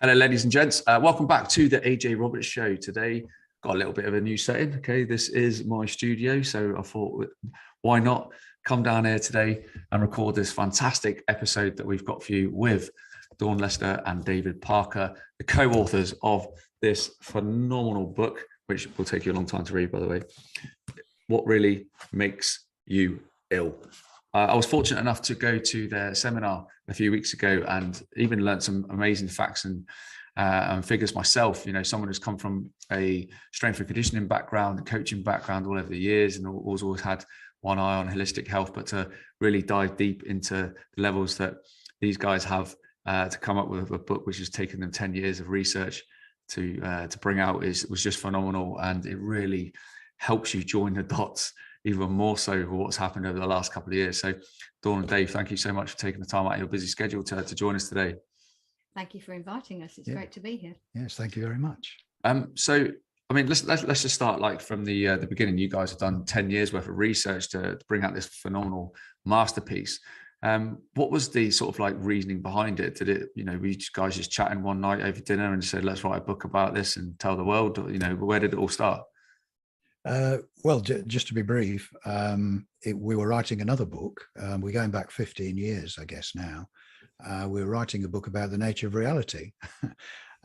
Hello, ladies and gents. Welcome back to the AJ Roberts Show. Today, got a little bit of a new setting. Okay, this is my studio, so I thought, why not come down here today and record this fantastic episode that we've got for you with Dawn Lester and David Parker, the co-authors of this phenomenal book, which will take you a long time to read, by the way. What really makes you ill? I was fortunate enough to go to their seminar a few weeks ago and even learned some amazing facts and figures myself. You know, someone who's come from a strength and conditioning background, a coaching background all over the years, and always had one eye on holistic health, but to really dive deep into the levels that these guys have to come up with a book which has taken them 10 years of research to bring out was just phenomenal, and it really helps you join the dots even more so for what's happened over the last couple of years. So Dawn and Dave, thank you so much for taking the time out of your busy schedule to join us today. Thank you for inviting us. It's great to be here. Yes, thank you very much. So, I mean, let's just start like from the beginning. You guys have done 10 years worth of research to bring out this phenomenal masterpiece. What was the sort of like reasoning behind it? Did it, were you guys just chatting one night over dinner and said, let's write a book about this and tell the world? Where did it all start? Well, just to be brief, we were writing another book. We're going back 15 years, I guess now. We were writing a book about the nature of reality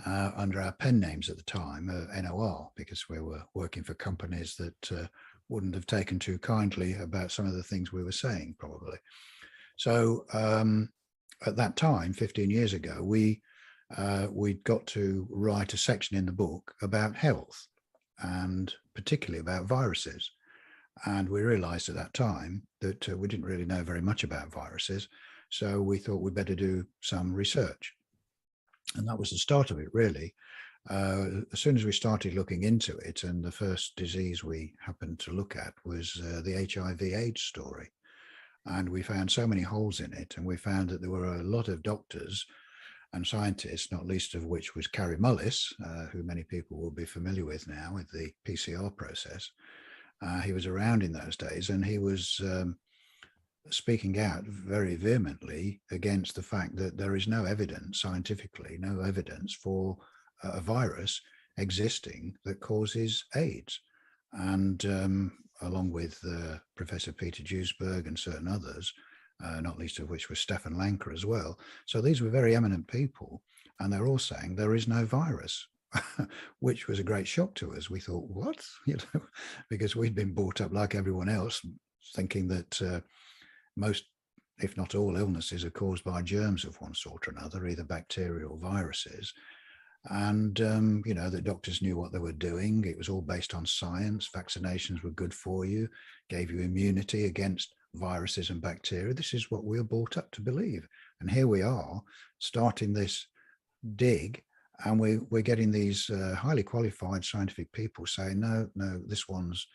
under our pen names at the time, NOR, because we were working for companies that wouldn't have taken too kindly about some of the things we were saying, probably. So at that time, 15 years ago, we'd got to write a section in the book about health, and particularly about viruses. And we realized at that time that we didn't really know very much about viruses. So we thought we'd better do some research. And that was the start of it, really. As soon as we started looking into it, and the first disease we happened to look at was the HIV Aids story. And we found so many holes in it. And we found that there were a lot of doctors and scientists, not least of which was Kary Mullis, who many people will be familiar with now with the PCR process. He was around in those days, and he was speaking out very vehemently against the fact that there is no evidence, scientifically, no evidence for a virus existing that causes AIDS. And along with Professor Peter Duesberg and certain others, not least of which was Stefan Lanker as well. So these were very eminent people, and they're all saying there is no virus, which was a great shock to us. We thought, what? Because we'd been brought up like everyone else, thinking that most, if not all, illnesses are caused by germs of one sort or another, either bacteria or viruses. And, the doctors knew what they were doing. It was all based on science. Vaccinations were good for you, gave you immunity against viruses and bacteria. This is what we were brought up to believe. And here we are starting this dig, and we're getting these highly qualified scientific people saying, no, this one's,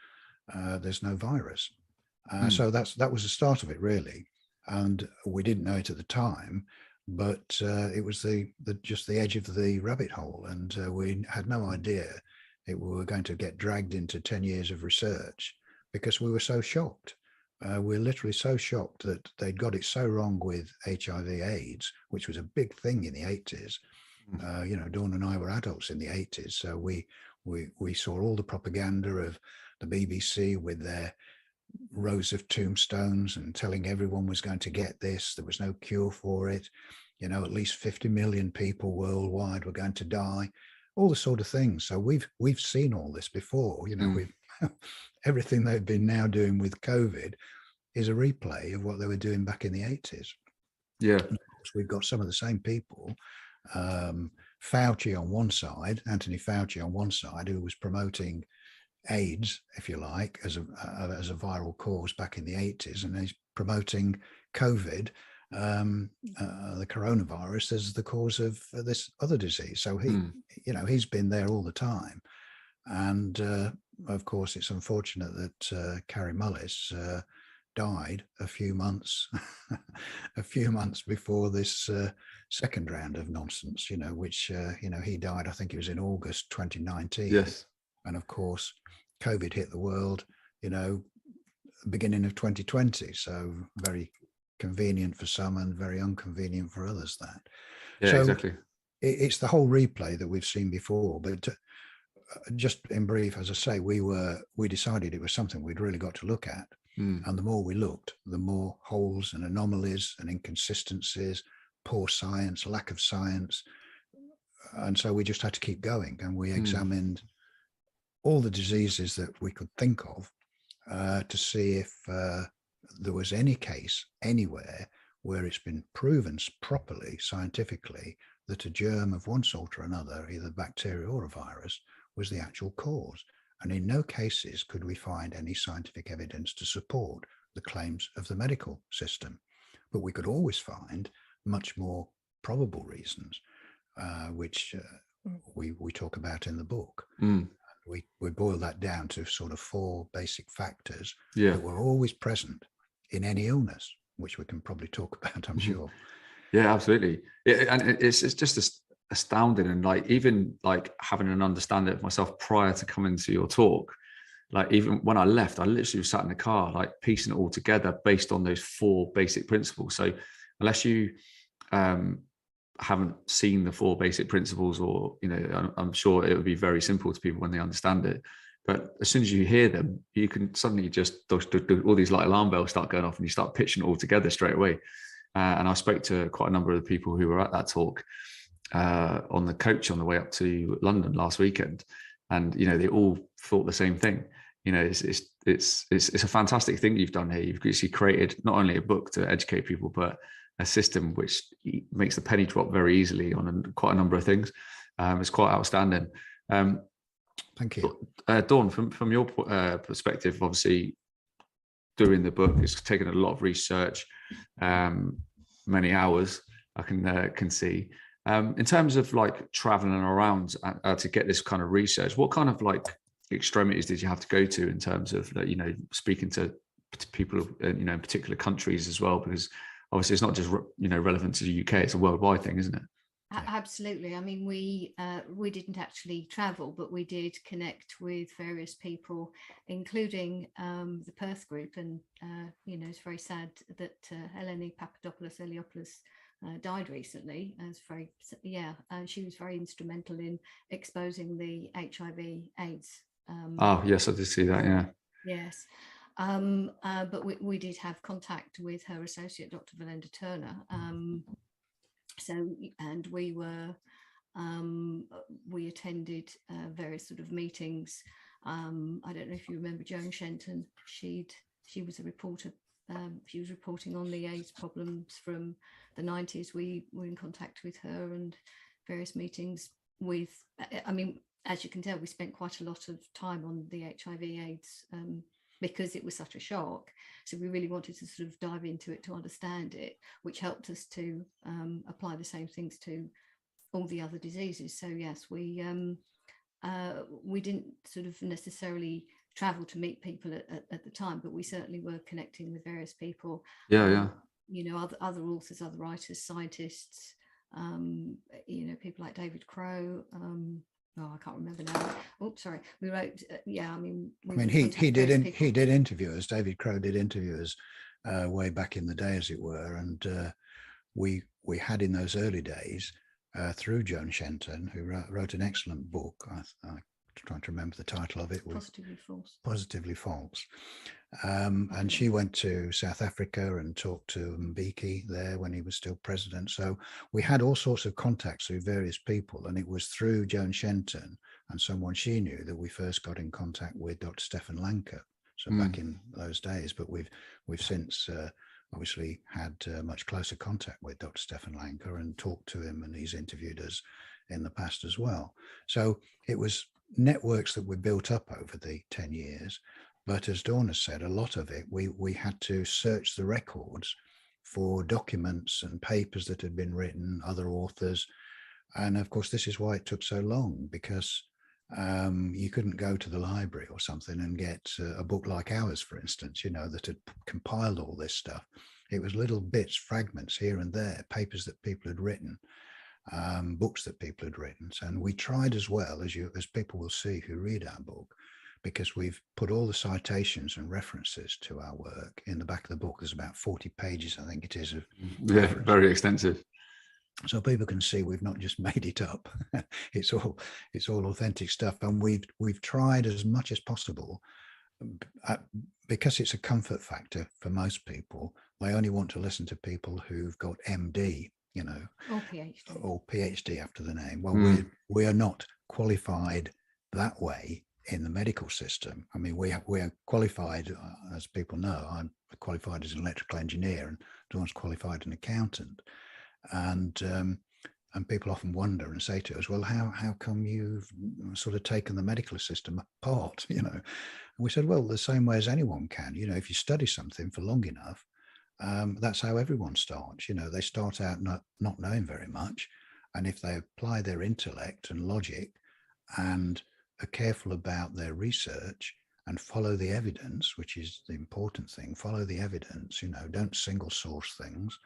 there's no virus. So that was the start of it, really. And we didn't know it at the time, but it was just the edge of the rabbit hole. And we had no idea we were going to get dragged into 10 years of research, because we were so shocked. We're literally so shocked that they'd got it so wrong with HIV AIDS, which was a big thing in the 80s. Dawn and I were adults in the 80s, so we saw all the propaganda of the BBC with their rows of tombstones and telling everyone was going to get this. There was no cure for it. At least 50 million people worldwide were going to die. All the sort of things. So we've seen all this before. We've everything they've been now doing with COVID is a replay of what they were doing back in the 80s. Yeah. And of course, we've got some of the same people, Fauci on one side, Anthony Fauci on one side, who was promoting AIDS, if you like, as a viral cause back in the 80s, and he's promoting COVID, the coronavirus, as the cause of this other disease. So he's been there all the time. And of course, it's unfortunate that Kary Mullis died a few months before this second round of nonsense. Which he died. I think it was in August 2019. Yes. And of course, COVID hit the world. Beginning of 2020. So very convenient for some and very inconvenient for others. Yeah, exactly. it's the whole replay that we've seen before. But just in brief, as I say, we decided it was something we'd really got to look at. And the more we looked, the more holes and anomalies and inconsistencies, poor science, lack of science. And so we just had to keep going, and we examined all the diseases that we could think of to see if there was any case anywhere where it's been proven properly, scientifically, that a germ of one sort or another, either bacteria or a virus, was the actual cause. And in no cases could we find any scientific evidence to support the claims of the medical system. But we could always find much more probable reasons, which we talk about in the book. We boil that down to sort of 4 basic factors that were always present in any illness, which we can probably talk about, I'm sure. Yeah, absolutely. And it's just astounding. And like, even like having an understanding of myself prior to coming to your talk, like even when I left, I literally sat in the car, like piecing it all together based on those 4 basic principles. So unless you haven't seen the 4 basic principles, or, you know, I'm sure it would be very simple to people when they understand it. But as soon as you hear them, you can suddenly just all these like alarm bells start going off, and you start pitching it all together straight away. And I spoke to quite a number of the people who were at that talk on the coach on the way up to London last weekend, and you know, they all thought the same thing. You know, it's a fantastic thing you've done here. You've actually created not only a book to educate people, but a system which makes the penny drop very easily on quite a number of things. It's quite outstanding. Thank you. Dawn, from your perspective, obviously doing the book, it's taken a lot of research, many hours, I can see. In terms of like traveling around to get this kind of research, what kind of like extremities did you have to go to in terms of, you know, speaking to people, you know, in particular countries as well? Because obviously it's not just, you know, relevant to the UK, it's a worldwide thing, isn't it? Absolutely. I mean, we didn't actually travel, but we did connect with various people, including the Perth group. And, you know, it's very sad that Eleni Papadopoulos-Eliopoulos died recently. And she was very instrumental in exposing the HIV AIDS. Oh, yes, I did see that, yeah. Yes. But we did have contact with her associate, Dr. Valenda Turner. And we attended various sort of meetings. I don't know if you remember Joan Shenton. She was a reporter. She was reporting on the AIDS problems from the 90s. We were in contact with her, and various meetings with, I mean, as you can tell, we spent quite a lot of time on the HIV AIDS because it was such a shock. So we really wanted to sort of dive into it to understand it, which helped us to apply the same things to all the other diseases. So yes, we didn't sort of necessarily travel to meet people at the time, but we certainly were connecting with various people. Yeah. You know, other authors, other writers, scientists, you know, people like David Crowe. I can't remember now. Oh, sorry. We wrote. He did interview us. David Crowe did interview us way back in the day, as it were, and we had in those early days through Joan Shenton, who wrote an excellent book. I'm trying to remember the title of it. Positively False. And she went to South Africa and talked to Mbeki there when he was still president. So we had all sorts of contacts through various people, and it was through Joan Shenton and someone she knew that we first got in contact with Dr. Stefan Lanka. So back in those days, but we've since obviously had much closer contact with Dr. Stefan Lanka and talked to him, and he's interviewed us in the past as well. So it was networks that were built up over the 10 years. But as Dawn has said, a lot of it, we had to search the records for documents and papers that had been written, other authors. And of course, this is why it took so long, because you couldn't go to the library or something and get a book like ours, for instance, you know, that had compiled all this stuff. It was little bits, fragments here and there, papers that people had written, books that people had written. And we tried as well, as people will see who read our book, because we've put all the citations and references to our work in the back of the book. There's about 40 pages, I think it is. Of very extensive. So people can see we've not just made it up. It's all authentic stuff, and we've tried as much as possible, because it's a comfort factor for most people. They only want to listen to people who've got MD, or PhD after the name. Well, we are not qualified that way in the medical system. I mean, we are qualified, as people know. I'm qualified as an electrical engineer, and Dawn's qualified as an accountant. And people often wonder and say to us, well, how come you've sort of taken the medical system apart? And we said, well, the same way as anyone can. If you study something for long enough, that's how everyone starts. They start out not knowing very much, and if they apply their intellect and logic and are careful about their research and follow the evidence, which is the important thing, follow the evidence, don't single source things,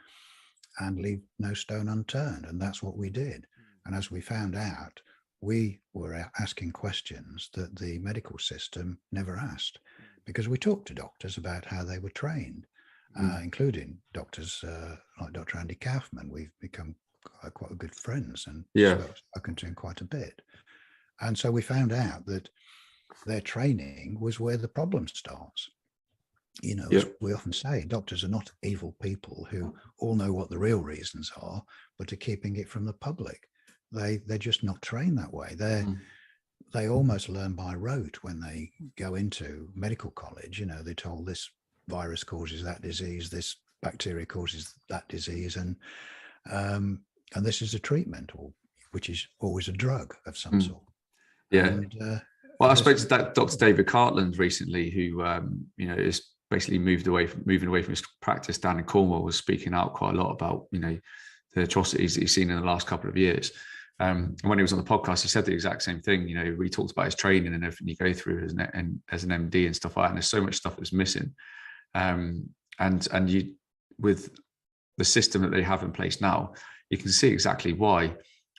and leave no stone unturned. And that's what we did. And as we found out, we were asking questions that the medical system never asked, because we talked to doctors about how they were trained, including doctors like Dr. Andy Kaufman. We've become quite good friends, and spoken to him quite a bit. And so we found out that their training was where the problem starts. As we often say, doctors are not evil people who all know what the real reasons are, but are keeping it from the public. They're just not trained that way. They almost learn by rote when they go into medical college. They're told this virus causes that disease, this bacteria causes that disease, and this is a treatment, which is always a drug of some sort. Yeah. And, well, I spoke to Dr. David Cartland recently, who is basically moving away from his practice down in Cornwall, was speaking out quite a lot about the atrocities that he's seen in the last couple of years. And when he was on the podcast, he said the exact same thing. We talked about his training and everything you go through as an MD and stuff like that. And there's so much stuff that's missing. And you, with the system that they have in place now, you can see exactly why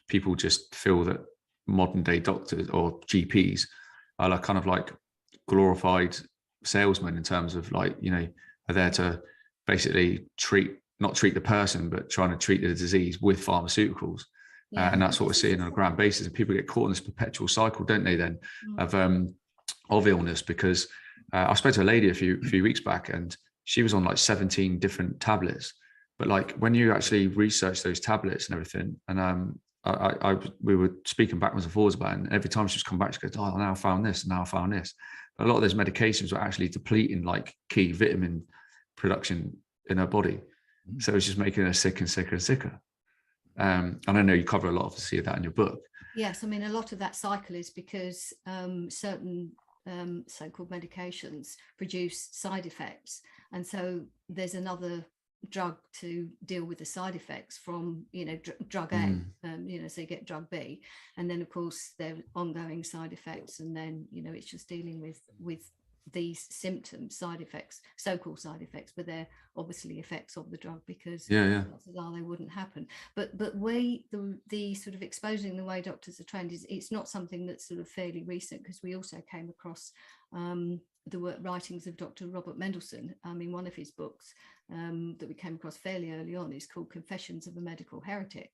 people just feel that modern day doctors or GPs are kind of like glorified salesmen, in terms of are there to basically not treat the person, but trying to treat the disease with pharmaceuticals. And that's what we're seeing on a grand basis. And people get caught in this perpetual cycle, don't they, then, of illness? Because I spoke to a lady a few weeks back, and she was on like 17 different tablets. But like when you actually research those tablets and everything, and we were speaking backwards and forwards about it, and every time she's come back, she goes, oh, now I found this, and now I found this. But a lot of those medications were actually depleting like key vitamin production in her body. So it's just making her sick and sicker and sicker. And I know you cover a lot of that in your book. Yes, I mean, a lot of that cycle is because certain so-called medications produce side effects. And so there's another drug to deal with the side effects from drug A, so you get drug B, and then of course there are ongoing side effects, and then it's just dealing with these symptoms, side effects, so-called side effects, but they're obviously effects of the drug, because they wouldn't happen. But the sort of exposing the way doctors are trained it's not something that's sort of fairly recent, because we also came across the writings of Dr. Robert Mendelsohn. One of his books that we came across fairly early on is called Confessions of a Medical Heretic.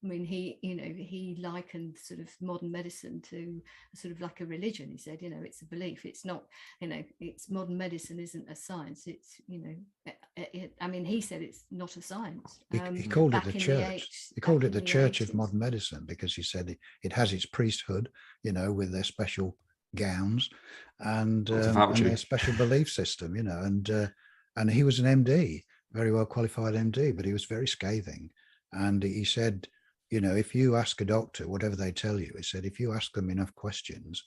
I mean, he likened sort of modern medicine to sort of like a religion. He said, it's a belief. It's not, it's modern medicine isn't a science. It's, he said it's not a science. He called it the church. He called it the church of modern medicine, because he said it has its priesthood, with their special gowns and their special belief system, and he was an MD, very well qualified MD, but he was very scathing. And he said, if you ask a doctor, whatever they tell you, he said, if you ask them enough questions,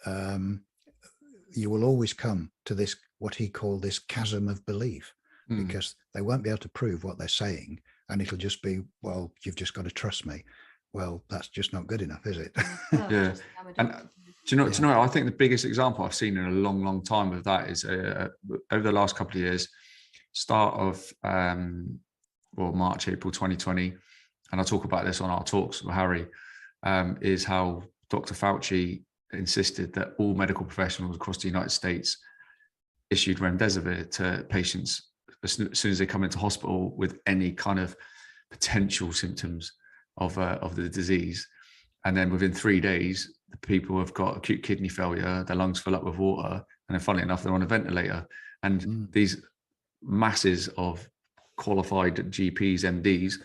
you will always come to this, what he called this chasm of belief, because they won't be able to prove what they're saying. And it'll just be, well, you've just got to trust me. Well, that's just not good enough, is it? Yeah. And do you know, I think the biggest example I've seen in a long, long time of that is over the last couple of years, start of March, April 2020, and I talk about this on our talks with Harry, is how Dr. Fauci insisted that all medical professionals across the United States issued remdesivir to patients as soon as they come into hospital with any kind of potential symptoms of the disease. And then within 3 days, the people have got acute kidney failure, their lungs fill up with water, and then funnily enough, they're on a ventilator. And these masses of qualified GPs, MDs,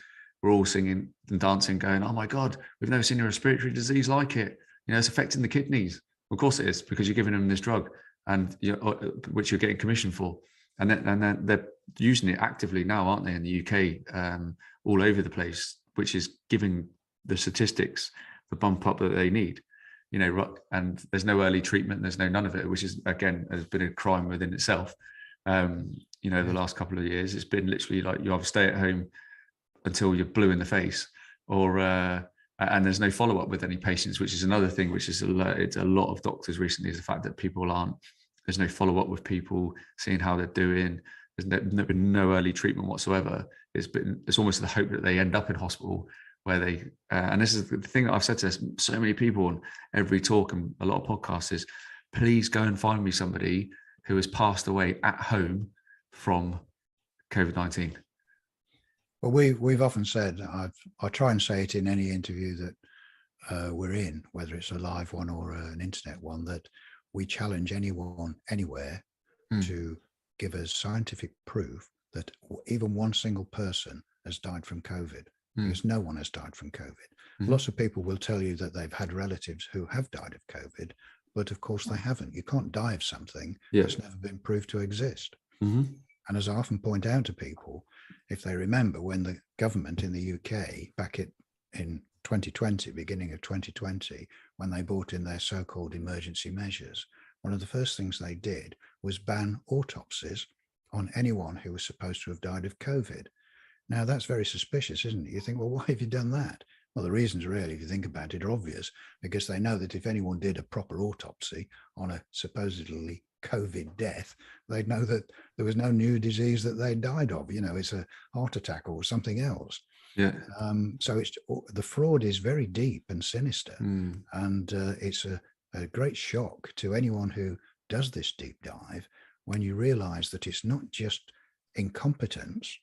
were all singing and dancing, going, "Oh my God, we've never seen a respiratory disease like it. You know, it's affecting the kidneys." Of course it is, because you're giving them this drug, and which you're getting commission for. And then they're using it actively now, aren't they, in the UK, all over the place, which is giving the statistics the bump up that they need. You know, and there's no early treatment, there's no none of it, which is, again, has been a crime within itself. You know, the last couple of years, it's been literally like you either stay at home until you're blue in the face, or and there's no follow-up with any patients, which is another thing which is it's a lot of doctors recently, is the fact that there's no follow-up with people, seeing how they're doing. There's been no early treatment whatsoever. It's almost the hope that they end up in hospital, where they and this is the thing that I've said to so many people on every talk and a lot of podcasts is, please go and find me somebody who has passed away at home from COVID-19. Well, we've often said, I try and say it in any interview that we're in, whether it's a live one or an internet one, that we challenge anyone, anywhere, to give us scientific proof that even one single person has died from COVID, because no one has died from COVID. Lots of people will tell you that they've had relatives who have died of COVID, but of course they haven't. You can't die of something that's never been proved to exist. And as I often point out to people, if they remember when the government in the UK back in 2020, beginning of 2020, when they brought in their so-called emergency measures, one of the first things they did was ban autopsies on anyone who was supposed to have died of COVID. Now, that's very suspicious, isn't it? You think, well, why have you done that? Well, the reasons really, if you think about it, are obvious, because they know that if anyone did a proper autopsy on a supposedly COVID death, they'd know that there was no new disease that they died of. You know, it's a heart attack or something else. Yeah. So the fraud is very deep and sinister, and it's a great shock to anyone who does this deep dive when you realize that it's not just incompetence.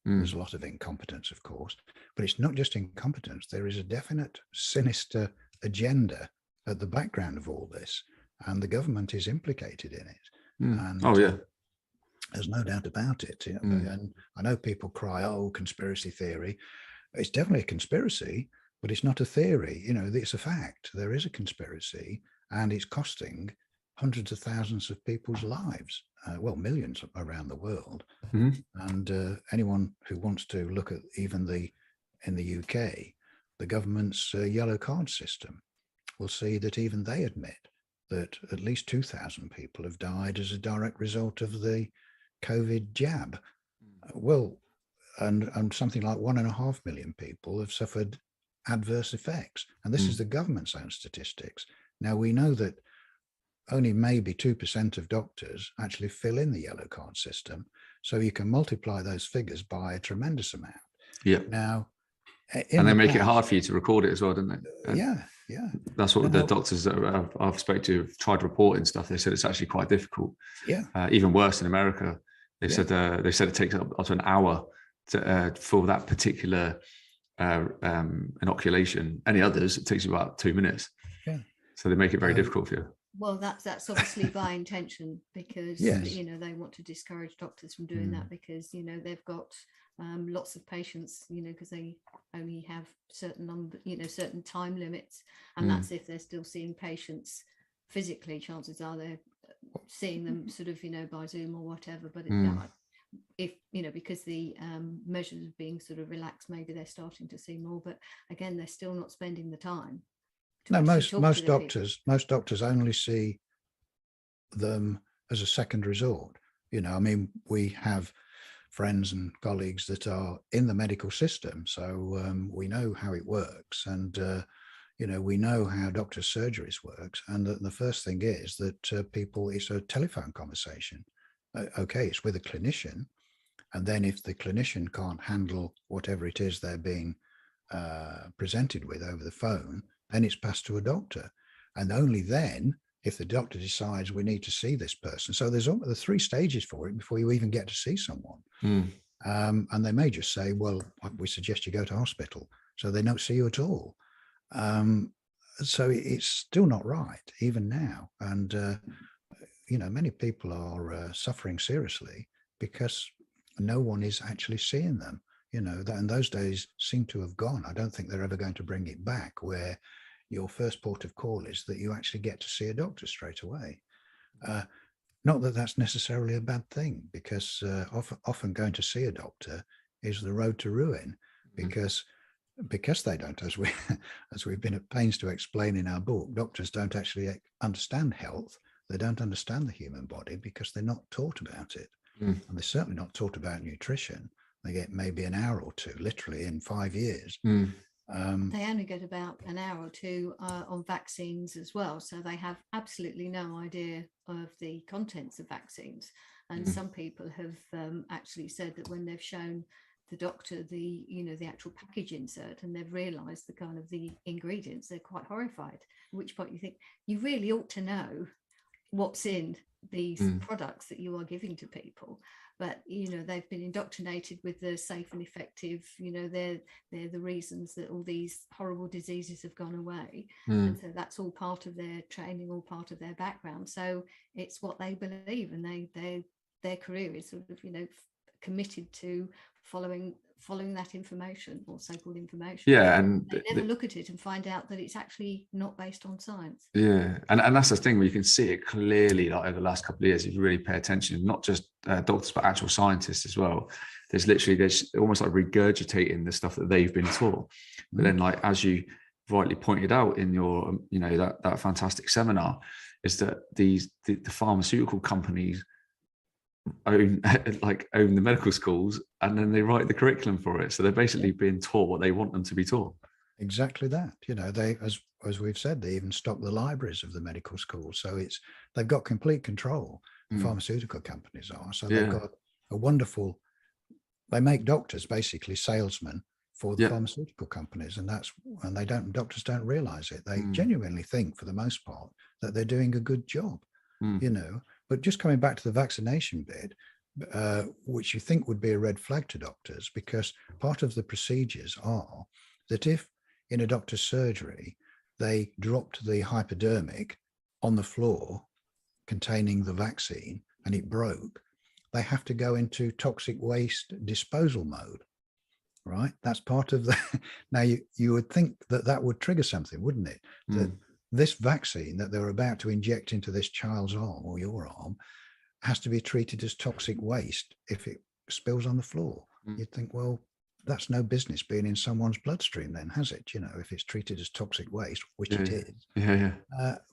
There's a lot of incompetence, of course, but it's not just incompetence. There is a definite sinister agenda at the background of all this, and the government is implicated in it. And there's no doubt about it. You know, and I know people cry, "Oh, conspiracy theory." It's definitely a conspiracy, but it's not a theory. You know, it's a fact. There is a conspiracy, and it's costing hundreds of thousands of people's lives. Well, millions around the world. And anyone who wants to look at even in the UK, the government's yellow card system, will see that even they admit that at least 2,000 people have died as a direct result of the COVID jab. Well, and something like 1.5 million people have suffered adverse effects. And this is the government's own statistics. Now, we know that only maybe 2% of doctors actually fill in the yellow card system. So you can multiply those figures by a tremendous amount. Yeah. Now, and they make it hard for you to record it as well, don't they? Yeah. That's what the doctors that I've spoke to have tried reporting stuff. They said it's actually quite difficult. Yeah. Even worse in America. They said it takes up to an hour for that particular inoculation. Any others, it takes you about 2 minutes. Yeah. So they make it very difficult for you. Well, that's obviously by intention, because you know, they want to discourage doctors from doing that, because you know they've got lots of patients, you know, because they only have certain number, you know, certain time limits, and that's if they're still seeing patients physically. Chances are they're seeing them sort of, you know, by Zoom or whatever. But if you know, because the measures are being sort of relaxed, maybe they're starting to see more. But again, they're still not spending the time. No, most doctors only see them as a second resort. You know, I mean, we have friends and colleagues that are in the medical system, so we know how it works, and you know, we know how doctors' surgeries works. And the first thing is that people, it's a telephone conversation. Okay, it's with a clinician, and then if the clinician can't handle whatever it is they're being presented with over the phone, then it's passed to a doctor, and only then, if the doctor decides we need to see this person. So there's 3 stages for it before you even get to see someone. And they may just say, well, we suggest you go to hospital. So they don't see you at all. So it's still not right, even now. And, many people are suffering seriously because no one is actually seeing them. And those days seem to have gone. I don't think they're ever going to bring it back, where your first port of call is that you actually get to see a doctor straight away. Not that that's necessarily a bad thing, because often going to see a doctor is the road to ruin, because they don't, as we've been at pains to explain in our book, doctors don't actually understand health. They don't understand the human body because they're not taught about it. And they're certainly not taught about nutrition. They get maybe an hour or two, literally, in 5 years. They only get about an hour or two on vaccines as well. So they have absolutely no idea of the contents of vaccines. And some people have actually said that when they've shown the doctor the actual package insert and they've realized the kind of the ingredients, they're quite horrified. At which point you think you really ought to know what's in these products that you are giving to people. But they've been indoctrinated with the safe and effective, they're the reasons that all these horrible diseases have gone away. And so that's all part of their training, all part of their background. So it's what they believe, and their career is sort of committed to following that information, or so-called information. Yeah, and they never look at it and find out that it's actually not based on science. Yeah, and that's the thing, where you can see it clearly, like over the last couple of years, if you really pay attention, not just doctors but actual scientists as well. There's almost like regurgitating the stuff that they've been taught. But then, like as you rightly pointed out in your that fantastic seminar, is that the pharmaceutical companies own the medical schools, and then they write the curriculum for it. So they're basically being taught what they want them to be taught. Exactly that. They, as we've said, they even stock the libraries of the medical schools. So they've got complete control. The pharmaceutical companies are. So they've got a wonderful. They make doctors basically salesmen for the pharmaceutical companies, and doctors don't realize it. They genuinely think, for the most part, that they're doing a good job. But just coming back to the vaccination bit, which you think would be a red flag to doctors, because part of the procedures are that if in a doctor's surgery they dropped the hypodermic on the floor containing the vaccine and it broke, they have to go into toxic waste disposal mode, right? That's part of the... Now, you would think that would trigger something, wouldn't it? That this vaccine that they're about to inject into this child's arm, or your arm, has to be treated as toxic waste if it spills on the floor. You'd think, well, that's no business being in someone's bloodstream then, has it? If it's treated as toxic waste, which it is.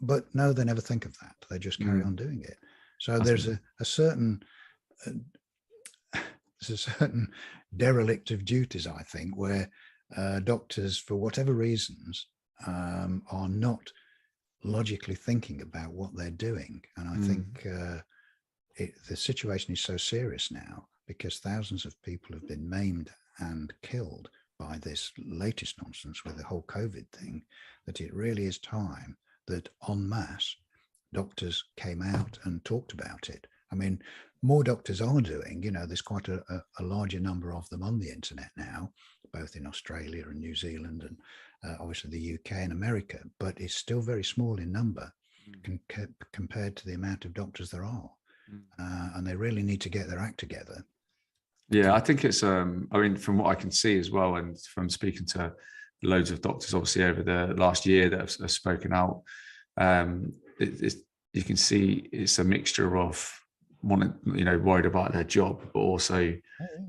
But no, they never think of that. They just carry on doing it. So there's a certain derelict of duties, I think, where doctors, for whatever reasons, are not logically thinking about what they're doing. And I think the situation is so serious now because thousands of people have been maimed and killed by this latest nonsense with the whole COVID thing, that it really is time that en masse doctors came out and talked about it. I mean, more doctors are doing, there's quite a larger number of them on the internet now, both in Australia and New Zealand and obviously the UK and America, but it's still very small in number compared to the amount of doctors there are. And they really need to get their act together. Yeah, I think it's, from what I can see as well, and from speaking to loads of doctors, obviously, over the last year that have spoken out, you can see it's a mixture of worried about their job, but also,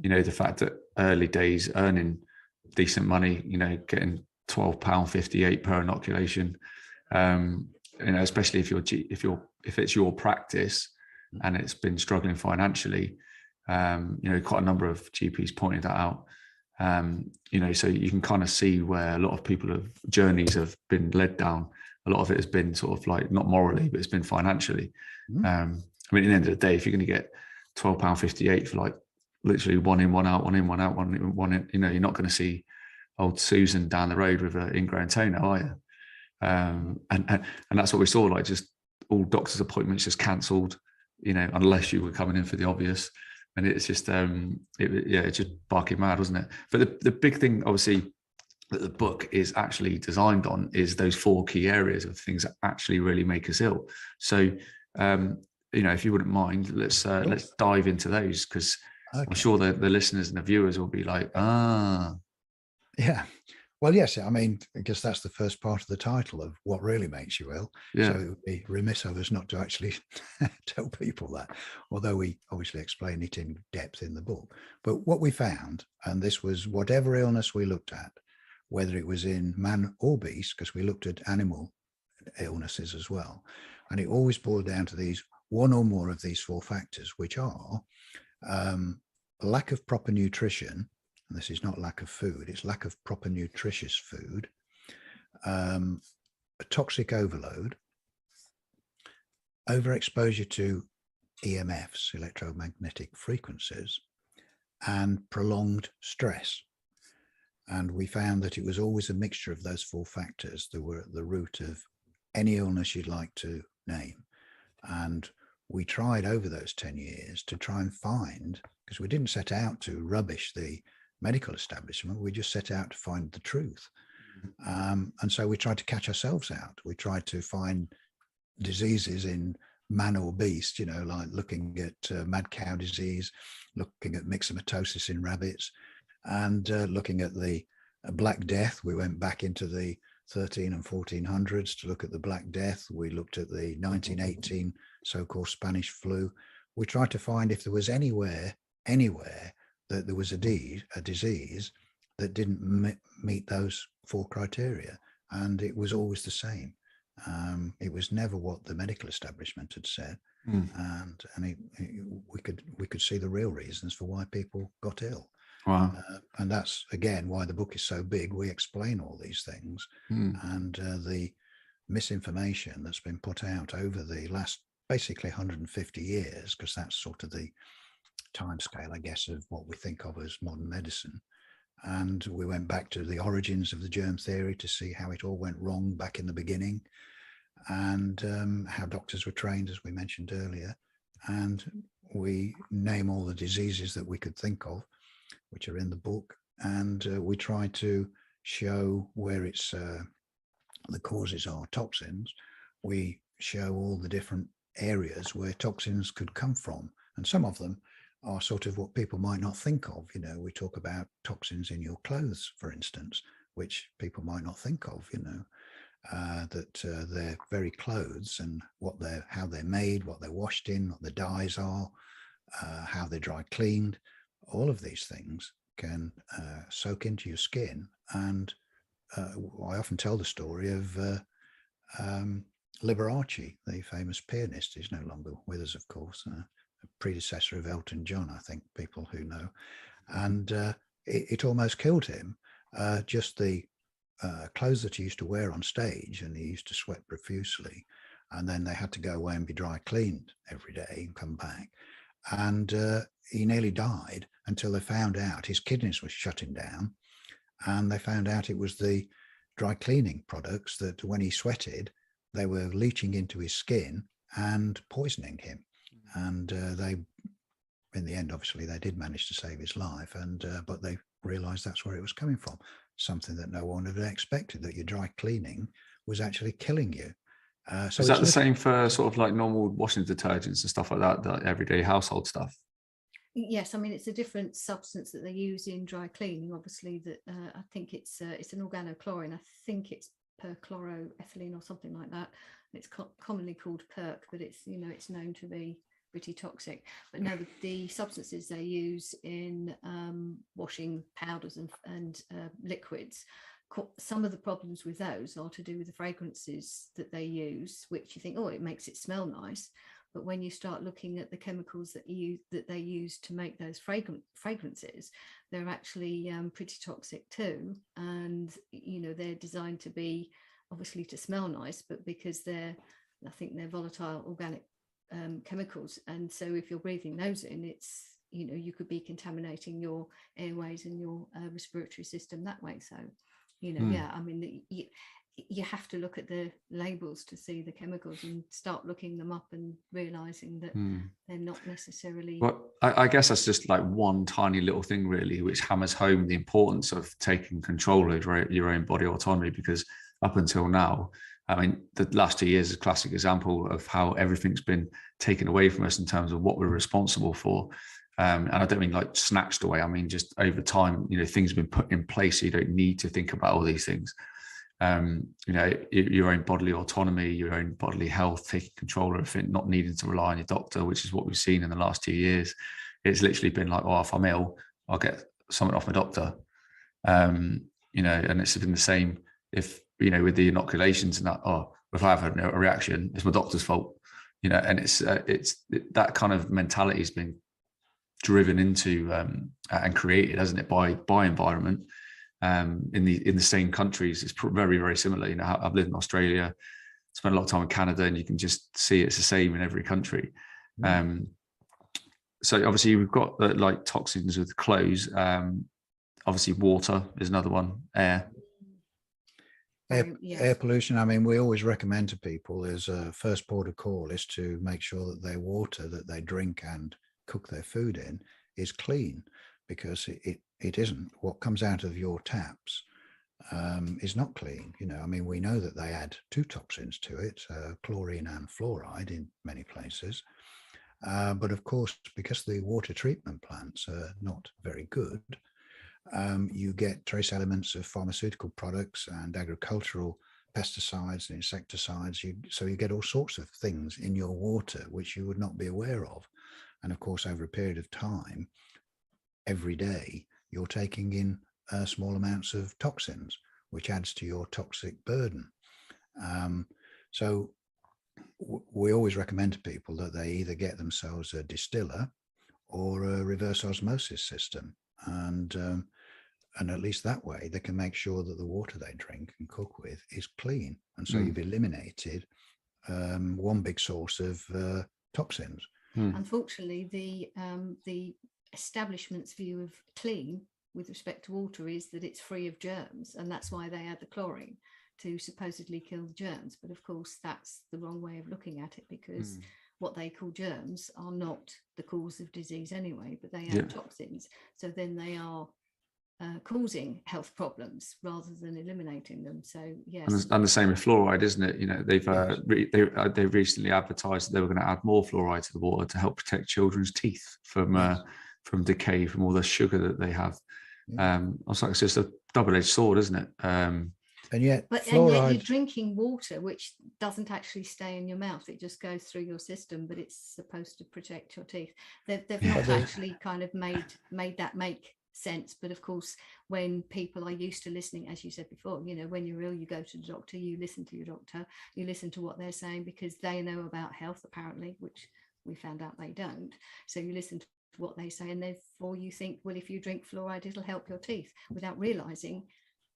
the fact that early days earning decent money, getting £12.58 per inoculation, especially if it's your practice and it's been struggling financially. Quite a number of GPs pointed that out. So you can kind of see where a lot of journeys have been led down. A lot of it has been sort of like not morally, but it's been financially. At the end of the day, if you're going to get £12.58 for like literally one in, one out, one in, one out, one in, you're not going to see old Susan down the road with an ingrown toenail, are you? And that's what we saw, like just all doctors' appointments just cancelled, unless you were coming in for the obvious. and it's just it's just barking mad, wasn't it? But the big thing, obviously, that the book is actually designed on is those 4 key areas of things that actually really make us ill. So, if you wouldn't mind, let's dive into those, because I'm sure the listeners and the viewers will be like, yeah. Well, yes, I mean, because that's the first part of the title of what really makes you ill. Yeah. So it would be remiss of us not to actually tell people that, although we obviously explain it in depth in the book. But what we found, and this was whatever illness we looked at, whether it was in man or beast, because we looked at animal illnesses as well, and it always boiled down to these one or more of these 4 factors, which are lack of proper nutrition. And this is not lack of food, it's lack of proper nutritious food, a toxic overload, overexposure to EMFs, electromagnetic frequencies, and prolonged stress. And we found that it was always a mixture of those 4 factors that were at the root of any illness you'd like to name. And we tried over those 10 years to try and find, because we didn't set out to rubbish the medical establishment, we just set out to find the truth. And so we tried to catch ourselves out. We tried to find diseases in man or beast, like looking at mad cow disease, looking at myxomatosis in rabbits, and looking at the Black Death. We went back into the 13 and 1400s to look at the Black Death. We looked at the 1918 so-called Spanish flu. We tried to find if there was anywhere that there was a disease that didn't meet those 4 criteria, and it was always the same. It was never what the medical establishment had said, and we could see the real reasons for why people got ill. Wow. And that's again why the book is so big. We explain all these things, and the misinformation that's been put out over the last basically 150 years, because that's sort of the time scale, I guess, of what we think of as modern medicine. And we went back to the origins of the germ theory to see how it all went wrong back in the beginning, and how doctors were trained, as we mentioned earlier. And we name all the diseases that we could think of, which are in the book. And we try to show where it's the causes are toxins. We show all the different areas where toxins could come from. And some of them are sort of what people might not think of. We talk about toxins in your clothes, for instance, which people might not think of, that their very clothes and how they're made, what they're washed in, what the dyes are, how they're dry cleaned, all of these things can soak into your skin. And I often tell the story of Liberace, the famous pianist. He's no longer with us, of course, a predecessor of Elton John, I think people who know. And it almost killed him, just the clothes that he used to wear on stage, and he used to sweat profusely, and then they had to go away and be dry cleaned every day and come back. And he nearly died until they found out his kidneys were shutting down, and they found out it was the dry cleaning products that when he sweated, they were leaching into his skin and poisoning him. And they, in the end, obviously, they did manage to save his life, and but they realized that's where it was coming from. Something that no one had expected, that your dry cleaning was actually killing you. So is that the same for sort of like normal washing detergents and stuff like that, like everyday household stuff? Yes, I mean, it's a different substance that they use in dry cleaning. Obviously, that I think it's an organochlorine. I think it's perchloroethylene or something like that. It's commonly called perc, but it's it's known to be pretty toxic. But no, the substances they use in washing powders and liquids, some of the problems with those are to do with the fragrances that they use, which you think, oh, it makes it smell nice. But when you start looking at the chemicals that they use to make those fragrances, they're actually pretty toxic too. And they're designed to be obviously to smell nice, but because I think they're volatile organic chemicals, and so if you're breathing those in, it's you could be contaminating your airways and your respiratory system that way. So yeah, I mean, you have to look at the labels to see the chemicals and start looking them up and realizing that they're not necessarily. Well, I guess that's just like one tiny little thing really, which hammers home the importance of taking control over your own body autonomy, because up until now, I mean, the last 2 years is a classic example of how everything's been taken away from us in terms of what we're responsible for. And I don't mean like snatched away. I mean, just over time, things have been put in place so you don't need to think about all these things. Your own bodily autonomy, your own bodily health, taking control of it, not needing to rely on your doctor, which is what we've seen in the last 2 years. It's literally been like, oh, if I'm ill, I'll get something off my doctor. And it's been the same if, with the inoculations and that, oh, if I have a reaction, it's my doctor's fault, and it's that kind of mentality has been driven into and created, hasn't it, by environment. In the same countries, it's very, very similar. I've lived in Australia, spent a lot of time in Canada, and you can just see it's the same in every country. So obviously we've got like toxins with clothes. Obviously water is another one. Air pollution. I mean, we always recommend to people as a first port of call is to make sure that their water that they drink and cook their food in is clean, because it isn't. What comes out of your taps is not clean. I mean, we know that they add 2 toxins to it, chlorine and fluoride in many places. But of course, because the water treatment plants are not very good, you get trace elements of pharmaceutical products and agricultural pesticides and insecticides. So you get all sorts of things in your water which you would not be aware of. And of course, over a period of time, every day, you're taking in small amounts of toxins, which adds to your toxic burden. So we always recommend to people that they either get themselves a distiller or a reverse osmosis system. And at least that way, they can make sure that the water they drink and cook with is clean. And so you've eliminated one big source of toxins. Unfortunately, the establishment's view of clean with respect to water is that it's free of germs, and that's why they add the chlorine to supposedly kill the germs. But of course, that's the wrong way of looking at it, because what they call germs are not the cause of disease anyway, but they add toxins. So then they are causing health problems rather than eliminating them. So yes, and the same with fluoride, isn't it? They've recently advertised that they were going to add more fluoride to the water to help protect children's teeth from decay from all the sugar that they have. I was like, it's just a double-edged sword, isn't it? And yet you're drinking water which doesn't actually stay in your mouth. It just goes through your system, but it's supposed to protect your teeth. They've not actually kind of made that make sense. But of course, when people are used to listening, as you said before, when you're ill, you go to the doctor, you listen to your doctor, you listen to what they're saying, because they know about health apparently, which we found out they don't. So you listen to what they say, and therefore you think, well, if you drink fluoride, it'll help your teeth, without realizing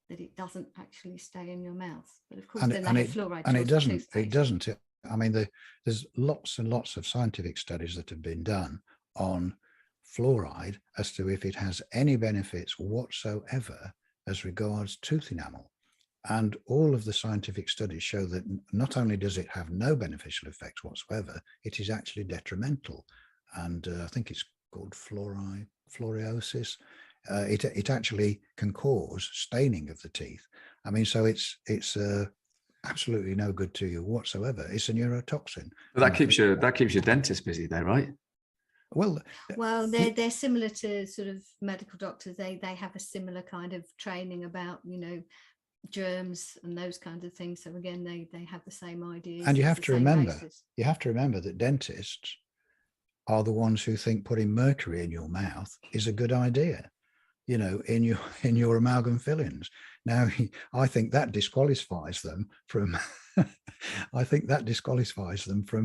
that it doesn't actually stay in your mouth. But of course, fluoride, and it doesn't. I mean, there's lots and lots of scientific studies that have been done on fluoride as to if it has any benefits whatsoever as regards tooth enamel. And all of the scientific studies show that not only does it have no beneficial effects whatsoever, it is actually detrimental. And I think it's called fluorosis. It actually can cause staining of the teeth. I mean, so it's absolutely no good to you whatsoever. It's a neurotoxin. But that keeps your dentist busy, though, right? Well, they're similar to sort of medical doctors. They have a similar kind of training about germs and those kinds of things. So again, they have the same ideas. And you have to remember that dentists are the ones who think putting mercury in your mouth is a good idea, in your amalgam fillings. Now, I think that disqualifies them from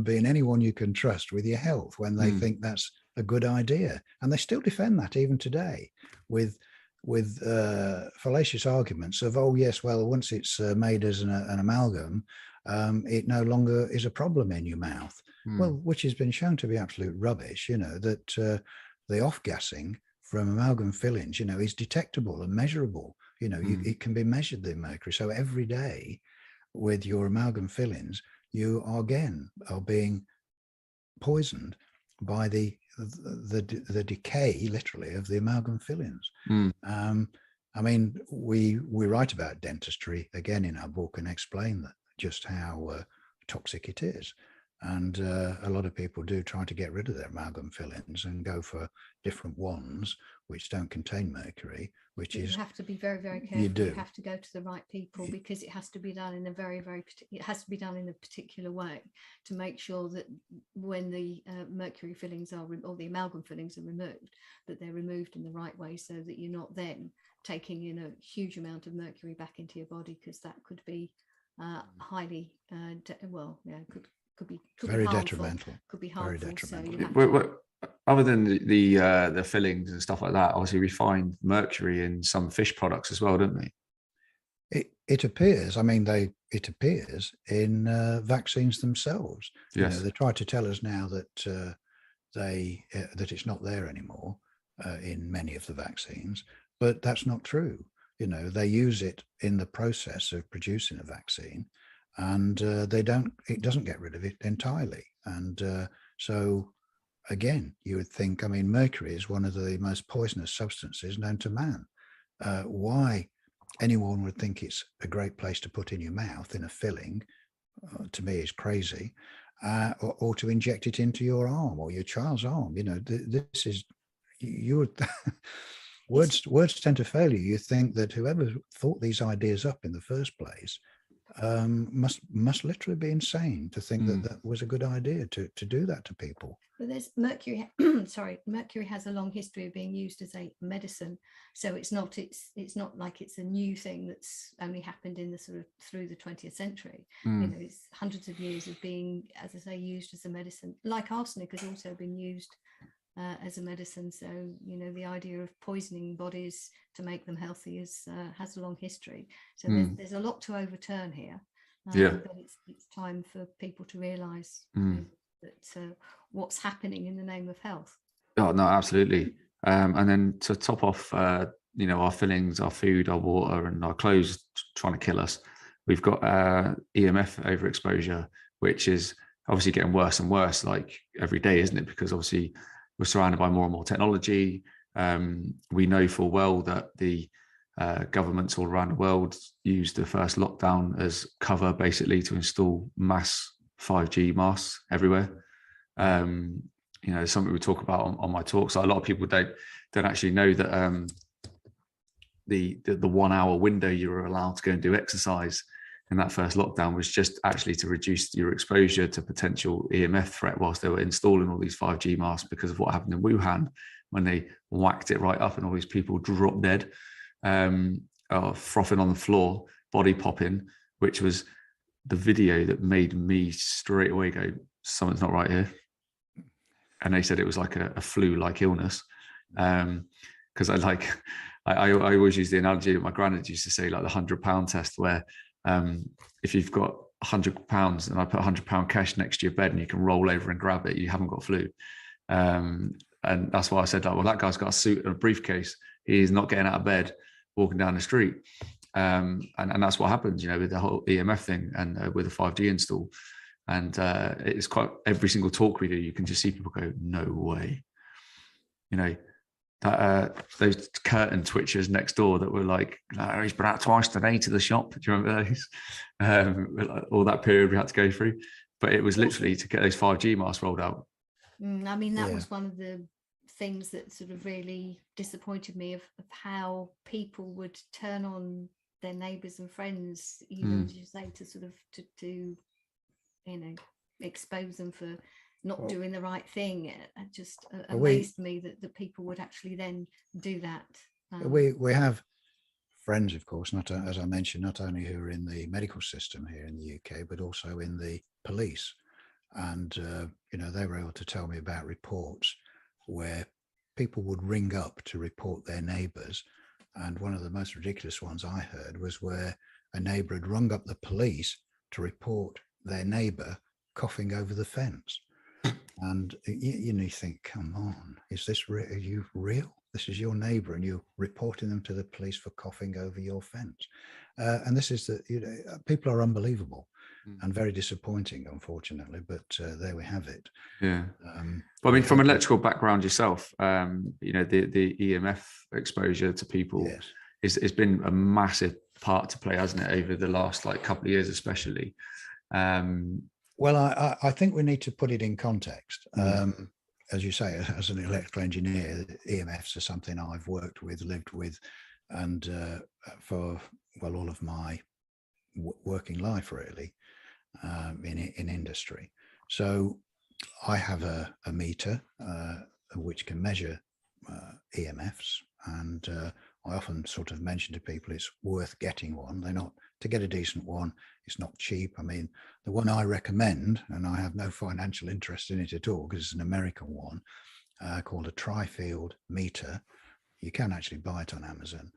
being anyone you can trust with your health when they think that's a good idea. And they still defend that even today with fallacious arguments of, oh yes, well, once it's made as an amalgam, it no longer is a problem in your mouth. Well, which has been shown to be absolute rubbish, that the off-gassing from amalgam fillings, is detectable and measurable. It can be measured, the mercury. So every day with your amalgam fillings, you are being poisoned by the decay, literally, of the amalgam fillings. I mean, we write about dentistry again in our book and explain that just how toxic it is. And a lot of people do try to get rid of their amalgam fillings and go for different ones which don't contain mercury, which you is... You have to be very, very careful. You do. You have to go to the right people, because it has to be done in a it has to be done in a particular way to make sure that when the mercury fillings are, or the amalgam fillings are removed, that they're removed in the right way, so that you're not then taking in a huge amount of mercury back into your body, because that could be highly, could be very harmful, detrimental. could be harmful. Very detrimental. So you have to, other than the fillings and stuff like that, obviously we find mercury in some fish products as well, don't we? It appears. I mean, it appears in vaccines themselves. Yes. You know, they try to tell us now that that it's not there anymore in many of the vaccines, but that's not true. You know, they use it in the process of producing a vaccine, and it doesn't get rid of it entirely. And so again, you would think, I mean, mercury is one of the most poisonous substances known to man. Why anyone would think it's a great place to put in your mouth in a filling, to me, is crazy. Or to inject it into your arm or your child's arm. You know, this is, you would... words tend to fail you. You think that whoever thought these ideas up in the first place must literally be insane to think that that was a good idea to do that to people. But there's mercury. Mercury has a long history of being used as a medicine, so it's not like it's a new thing that's only happened in the sort of through the 20th century. You know, it's hundreds of years of being, as I say, used as a medicine. Like arsenic has also been used as a medicine. So, you know, the idea of poisoning bodies to make them healthy has a long history. So there's a lot to overturn here. But it's time for people to realise that what's happening in the name of health. Oh no, absolutely. And then to top off, you know, our fillings, our food, our water, and our clothes trying to kill us, we've got EMF overexposure, which is obviously getting worse and worse, like every day, isn't it? Because obviously we're surrounded by more and more technology. We know full well that the governments all around the world use the first lockdown as cover, basically, to install mass 5G masts everywhere. You know, something we talk about on my talk. So a lot of people don't actually know that the 1 hour window you were allowed to go and do exercise in that first lockdown was just actually to reduce your exposure to potential EMF threat whilst they were installing all these 5G masks, because of what happened in Wuhan when they whacked it right up and all these people dropped dead, frothing on the floor, body popping, which was the video that made me straight away go, something's not right here. And they said it was like a flu-like illness. Because I always use the analogy that my granddad used to say, like the 100-pound test, where if you've got £100 and I put £100 cash next to your bed and you can roll over and grab it, you haven't got flu. And that's why I said, like, well, that guy's got a suit and a briefcase. He's not getting out of bed, walking down the street. And that's what happens, you know, with the whole EMF thing and with the 5G install. And it's quite, every single talk we do, you can just see people go, no way. You know, that those curtain twitchers next door that were like, oh, he's been out twice today to the shop. Do you remember those? All that period we had to go through. But it was literally to get those 5G masks rolled out. I mean, that was one of the things that sort of really disappointed me, of how people would turn on their neighbours and friends, even as you say, to sort of to you know, expose them for not doing the right thing. It just amazed me that people would actually then do that. We have friends, of course, not as I mentioned, not only who are in the medical system here in the UK, but also in the police. And, you know, they were able to tell me about reports where people would ring up to report their neighbours. And one of the most ridiculous ones I heard was where a neighbour had rung up the police to report their neighbour coughing over the fence. And you know, you think, come on, is this are you real? This is your neighbour, and you're reporting them to the police for coughing over your fence. And this is people are unbelievable and very disappointing, unfortunately. But there we have it. Yeah. Well, I mean, from an electrical background yourself, you know, the EMF exposure to people has been a massive part to play, hasn't it, over the last like couple of years, especially. Well, I think we need to put it in context. As you say, as an electrical engineer, EMFs are something I've worked with, lived with, and for, well, all of my working life, really, in industry. So I have a meter which can measure EMFs, and I often sort of mention to people it's worth getting one. They're not, to get a decent one, it's not cheap. I mean, the one I recommend, and I have no financial interest in it at all because it's an American one, called a tri-field meter. You can actually buy it on Amazon,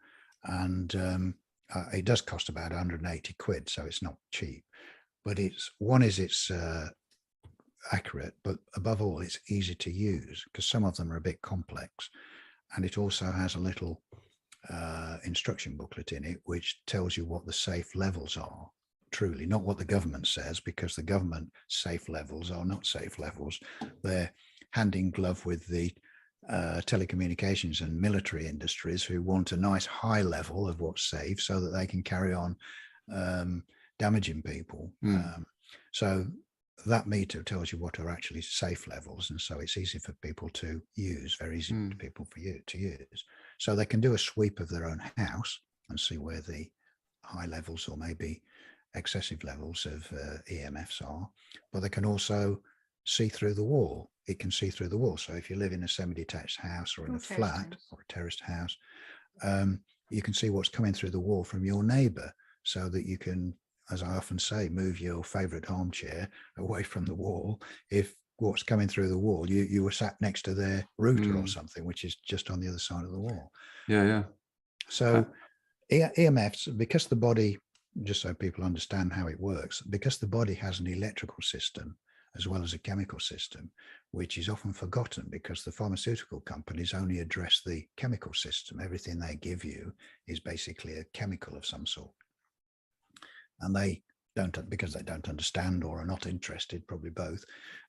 and it does cost about 180 quid, so it's not cheap. But it's accurate, but above all, it's easy to use because some of them are a bit complex, and it also has a little instruction booklet in it which tells you what the safe levels are, truly, not what the government says, because the government safe levels are not safe levels. They're hand in glove with the telecommunications and military industries who want a nice high level of what's safe so that they can carry on damaging people. So that meter tells you what are actually safe levels, and so it's easy for people to use, very easy for people to use. So they can do a sweep of their own house and see where the high levels or maybe excessive levels of EMFs are, but they can also see through the wall. It can see through the wall. So if you live in a semi-detached house or in a flat or a terraced house, you can see what's coming through the wall from your neighbour, so that you can, as I often say, move your favourite armchair away from the wall if what's coming through the wall, you were sat next to their router or something, which is just on the other side of the wall. So EMFs, because the body, just so people understand how it works, because the body has an electrical system as well as a chemical system, which is often forgotten because the pharmaceutical companies only address the chemical system. Everything they give you is basically a chemical of some sort. And they don't, because they don't understand or are not interested, probably both,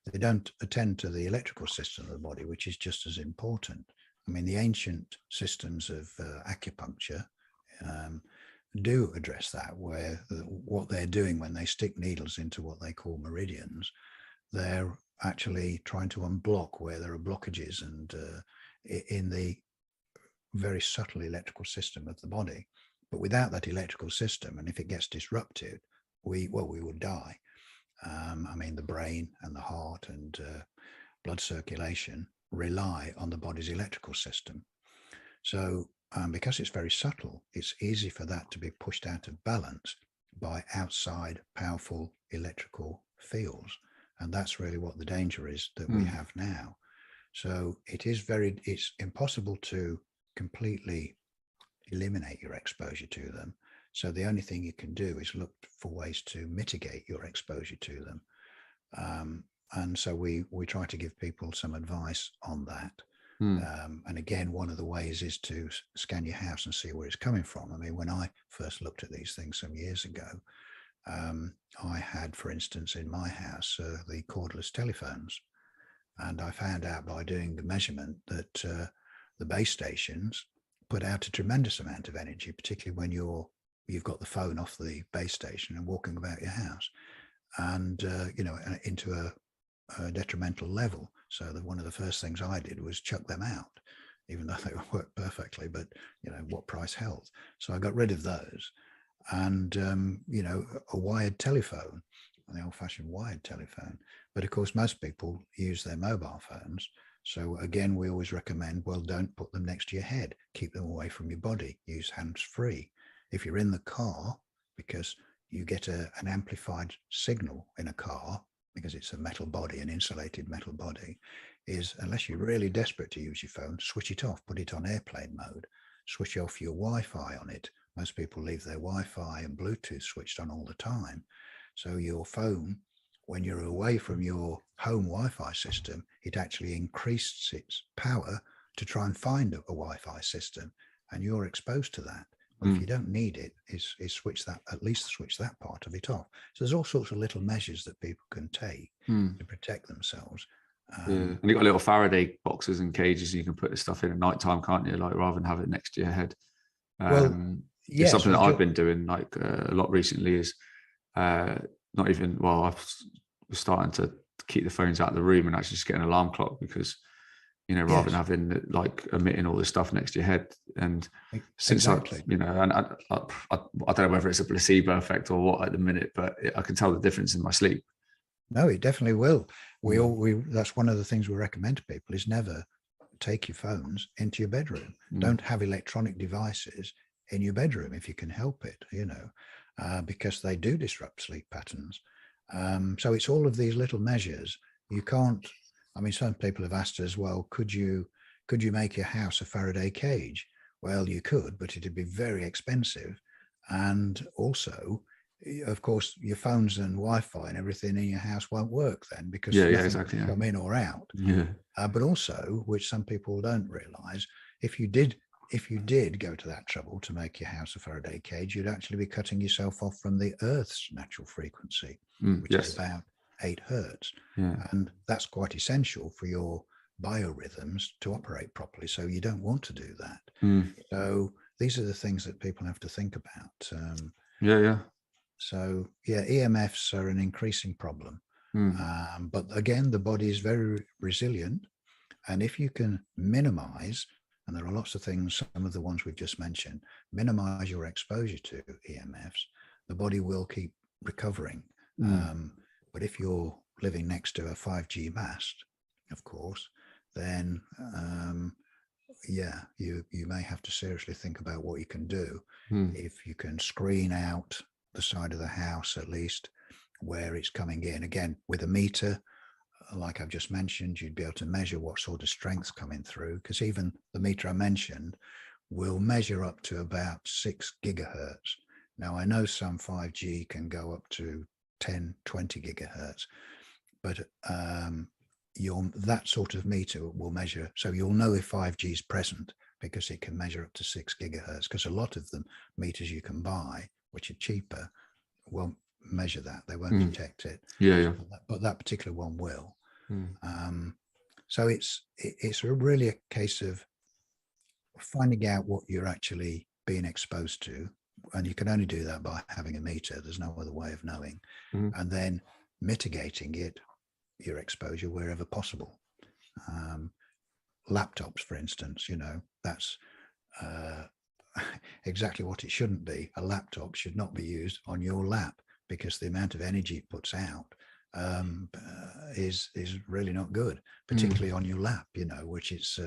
they don't attend to the electrical system of the body, which is just as important. I mean, the ancient systems of acupuncture do address that, where what they're doing when they stick needles into what they call meridians, they're actually trying to unblock where there are blockages and in the very subtle electrical system of the body. But without that electrical system, and if it gets disrupted, we would die. I mean, the brain and the heart and blood circulation rely on the body's electrical system. So because it's very subtle, it's easy for that to be pushed out of balance by outside powerful electrical fields. And that's really what the danger is that we have now. So it's impossible to completely eliminate your exposure to them. So the only thing you can do is look for ways to mitigate your exposure to them. And so we try to give people some advice on that. And again, one of the ways is to scan your house and see where it's coming from. I mean, when I first looked at these things some years ago, I had, for instance, in my house, the cordless telephones. And I found out by doing the measurement that the base stations put out a tremendous amount of energy, particularly when you've got the phone off the base station and walking about your house, and into a detrimental level. So one of the first things I did was chuck them out, even though they worked perfectly. But what price health? So I got rid of those, and a wired telephone, the old-fashioned wired telephone. But of course, most people use their mobile phones. So again, we always recommend, well, don't put them next to your head. Keep them away from your body. Use hands-free. If you're in the car, because you get an amplified signal in a car, because it's a metal body, an insulated metal body, is unless you're really desperate to use your phone, switch it off, put it on airplane mode, switch off your Wi-Fi on it. Most people leave their Wi-Fi and Bluetooth switched on all the time. So your phone, when you're away from your home Wi-Fi system, it actually increases its power to try and find a Wi-Fi system, and you're exposed to that. Well, if you don't need it, is switch that, at least switch that part of it off. So there's all sorts of little measures that people can take to protect themselves. And you've got little Faraday boxes and cages you can put this stuff in at night time, can't you? Like, rather than have it next to your head. It's something that I've been doing like a lot recently is not even, well, I was starting to keep the phones out of the room and actually just get an alarm clock, because, you know, rather than having like emitting all this stuff next to your head. And since exactly. you know, and I don't know whether it's a placebo effect or what at the minute, but I can tell the difference in my sleep. No, it definitely will. That's one of the things we recommend to people is never take your phones into your bedroom. Don't have electronic devices in your bedroom if you can help it, you know, because they do disrupt sleep patterns. So it's all of these little measures. You can't, I mean, some people have asked us, well, could you make your house a Faraday cage? Well, you could, but it'd be very expensive. And also, of course, your phones and Wi-Fi and everything in your house won't work then, because nothing can come in or out. But also, which some people don't realize, if you did go to that trouble to make your house a Faraday cage, you'd actually be cutting yourself off from the Earth's natural frequency, which is about 8 hertz. And that's quite essential for your biorhythms to operate properly. So you don't want to do that. So these are the things that people have to think about. So EMFs are an increasing problem. But again, the body is very resilient. And if you can minimize, and there are lots of things, some of the ones we've just mentioned, minimize your exposure to EMFs, the body will keep recovering. But if you're living next to a 5G mast, of course, then you may have to seriously think about what you can do. If you can screen out the side of the house, at least where it's coming in, again with a meter, like I've just mentioned, you'd be able to measure what sort of strength's coming through, because even the meter I mentioned will measure up to about 6 gigahertz. Now, I know some 5G can go up to 10, 20 gigahertz, but that sort of meter will measure, so you'll know if 5G is present, because it can measure up to 6 gigahertz, because a lot of the meters you can buy, which are cheaper, won't measure that. They won't detect it. But that particular one will. So it's really a case of finding out what you're actually being exposed to, and you can only do that by having a meter. There's no other way of knowing. And then mitigating your exposure wherever possible. Laptops, for instance, you know, that's exactly what it shouldn't be. A laptop should not be used on your lap, because the amount of energy it puts out is really not good, particularly on your lap, you know, which it's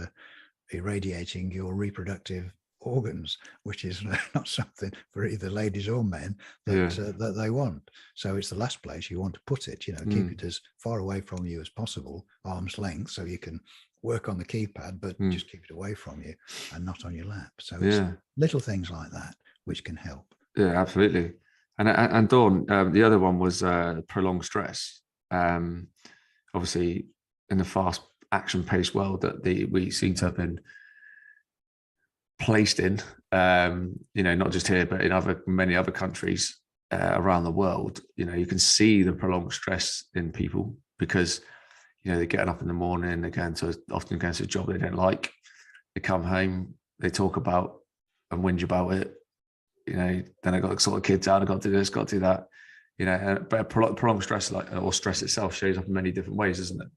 irradiating your reproductive organs, which is not something for either ladies or men that they want. So it's the last place you want to put it, you know, keep it as far away from you as possible, arm's length, so you can work on the keypad, but just keep it away from you and not on your lap. So it's little things like that which can help. Yeah, absolutely. And Dawn, the other one was prolonged stress. Obviously, in the fast action-paced world that we seem to have been placed in, you know, not just here, but in many other countries around the world, you know, you can see the prolonged stress in people, because, you know, they're getting up in the morning, they're often going to a job they don't like, they come home, they talk about and whinge about it. You know, then I got to sort of kids out, I got to do this, got to do that, you know, but prolonged stress, or stress itself, shows up in many different ways, doesn't it?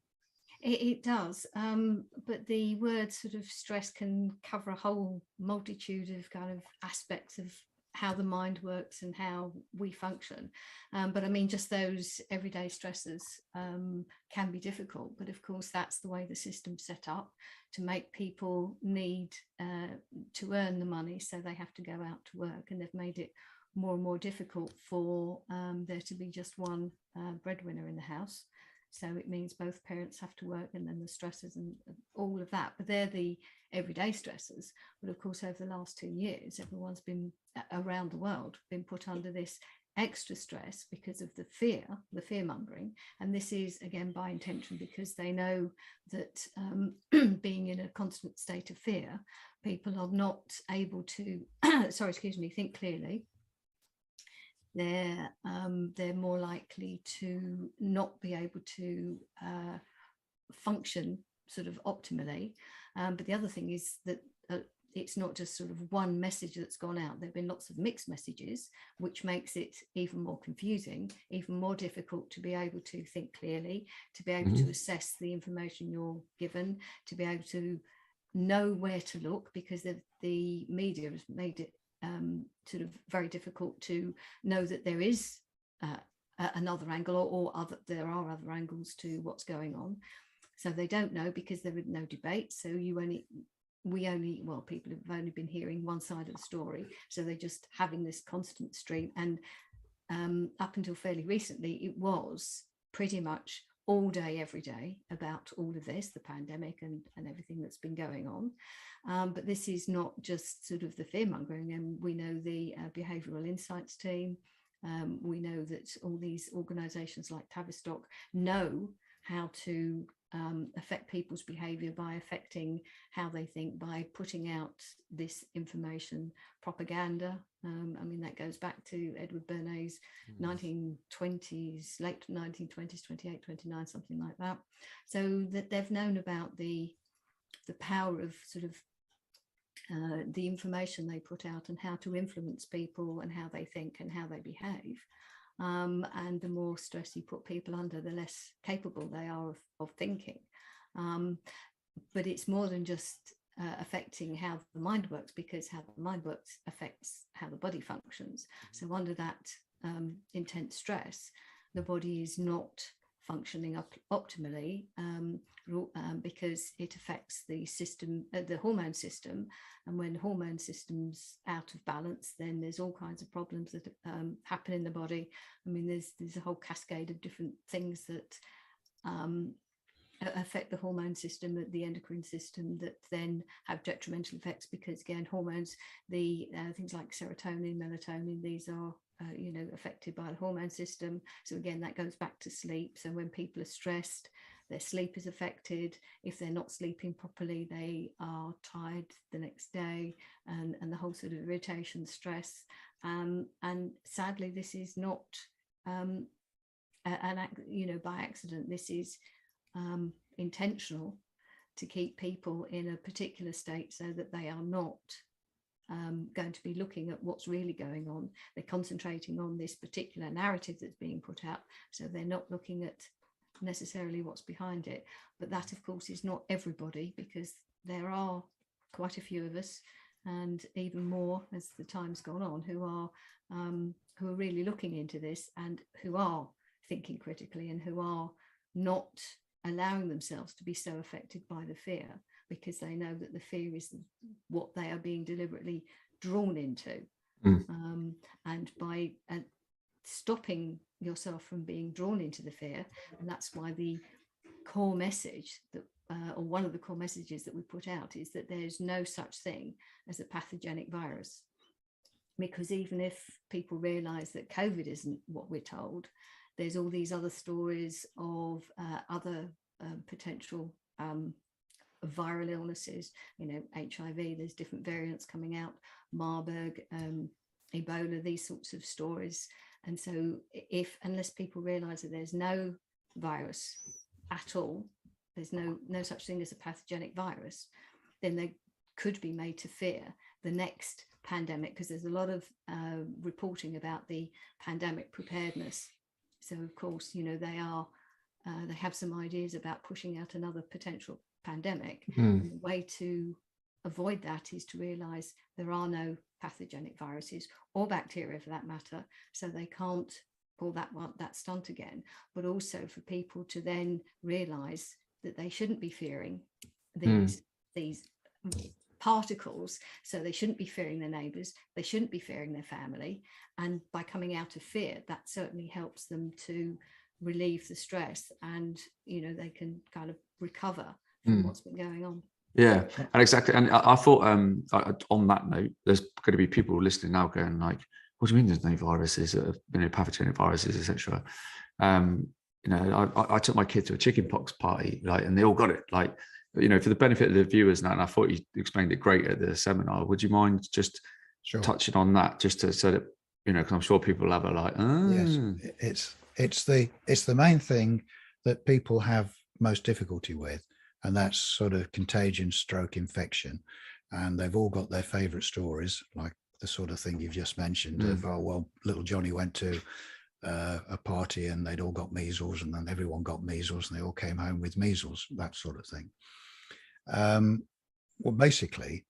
It does. But the word sort of stress can cover a whole multitude of kind of aspects of how the mind works and how we function. But I mean, just those everyday stresses can be difficult. But of course, that's the way the system's set up, to make people need to earn the money. So they have to go out to work, and they've made it more and more difficult for there to be just one breadwinner in the house. So it means both parents have to work, and then the stresses and all of that. But they're the everyday stresses. But of course, over the last 2 years, everyone's been around the world been put under this extra stress because of the fear mongering. And this is again by intention, because they know that being in a constant state of fear, people are not able to think clearly. They're more likely to not be able to function sort of optimally. But the other thing is that it's not just sort of one message that's gone out. There have been lots of mixed messages, which makes it even more confusing, even more difficult to be able to think clearly, to be able to assess the information you're given, to be able to know where to look, because the media has made it sort of very difficult to know that there is another angle, or there are other angles to what's going on. So they don't know, because there is no debate. So people have only been hearing one side of the story. So they're just having this constant stream. And up until fairly recently, it was pretty much all day, every day about all of this, the pandemic and everything that's been going on. But this is not just sort of the fear mongering. And we know the behavioural insights team. We know that all these organisations like Tavistock know how to affect people's behaviour by affecting how they think, by putting out this information propaganda. I mean, that goes back to Edward Bernay's 1920s, late 1920s, 28, 29, something like that. So that they've known about the power of sort of the information they put out, and how to influence people and how they think and how they behave. And the more stress you put people under, the less capable they are of thinking. But it's more than just affecting how the mind works, because how the mind works affects how the body functions. So under that intense stress, the body is not functioning optimally, because it affects the system, the hormone system. And when hormone system's out of balance, then there's all kinds of problems that happen in the body. I mean, there's a whole cascade of different things that affect the hormone system, the endocrine system, that then have detrimental effects, because again, hormones, the things like serotonin, melatonin, these are affected by the hormone system. So again, that goes back to sleep. So when people are stressed, their sleep is affected. If they're not sleeping properly, they are tired the next day, and the whole sort of irritation, stress. And sadly, this is not by accident. This is intentional, to keep people in a particular state so that they are not going to be looking at what's really going on. They're concentrating on this particular narrative that's being put out, so they're not looking at necessarily what's behind it. But that, of course, is not everybody, because there are quite a few of us, and even more as the time's gone on, who are really looking into this, and who are thinking critically, and who are not allowing themselves to be so affected by the fear, because they know that the fear is what they are being deliberately drawn into. And by stopping yourself from being drawn into the fear, and that's why the core message that or one of the core messages that we put out is that there's no such thing as a pathogenic virus. Because even if people realize that COVID isn't what we're told, there's all these other stories of other potential viral illnesses, HIV, there's different variants coming out, Marburg, Ebola, these sorts of stories. And so unless people realize that there's no virus at all, there's no such thing as a pathogenic virus, then they could be made to fear the next pandemic, because there's a lot of reporting about the pandemic preparedness. So of course, they have some ideas about pushing out another potential pandemic. And the way to avoid that is to realize there are no pathogenic viruses, or bacteria for that matter, so they can't pull that stunt again. But also for people to then realize that they shouldn't be fearing these particles, so they shouldn't be fearing their neighbors, they shouldn't be fearing their family. And by coming out of fear, that certainly helps them to relieve the stress, and they can kind of recover from what's been going on. Yeah, and exactly. And I thought on that note, there's going to be people listening now going like, what do you mean there's no viruses, pathogenic viruses, etc.? I took my kid to a chickenpox party, like, and they all got it. Like, for the benefit of the viewers now, and I thought you explained it great at the seminar. Would you mind just touching on that, just so that because I'm sure people have a like. Yes, it's the main thing that people have most difficulty with, and that's sort of contagion, stroke, infection, and they've all got their favourite stories, like the sort of thing you've just mentioned of, oh well, little Johnny went to a party and they'd all got measles, and then everyone got measles and they all came home with measles, that sort of thing. Well, basically,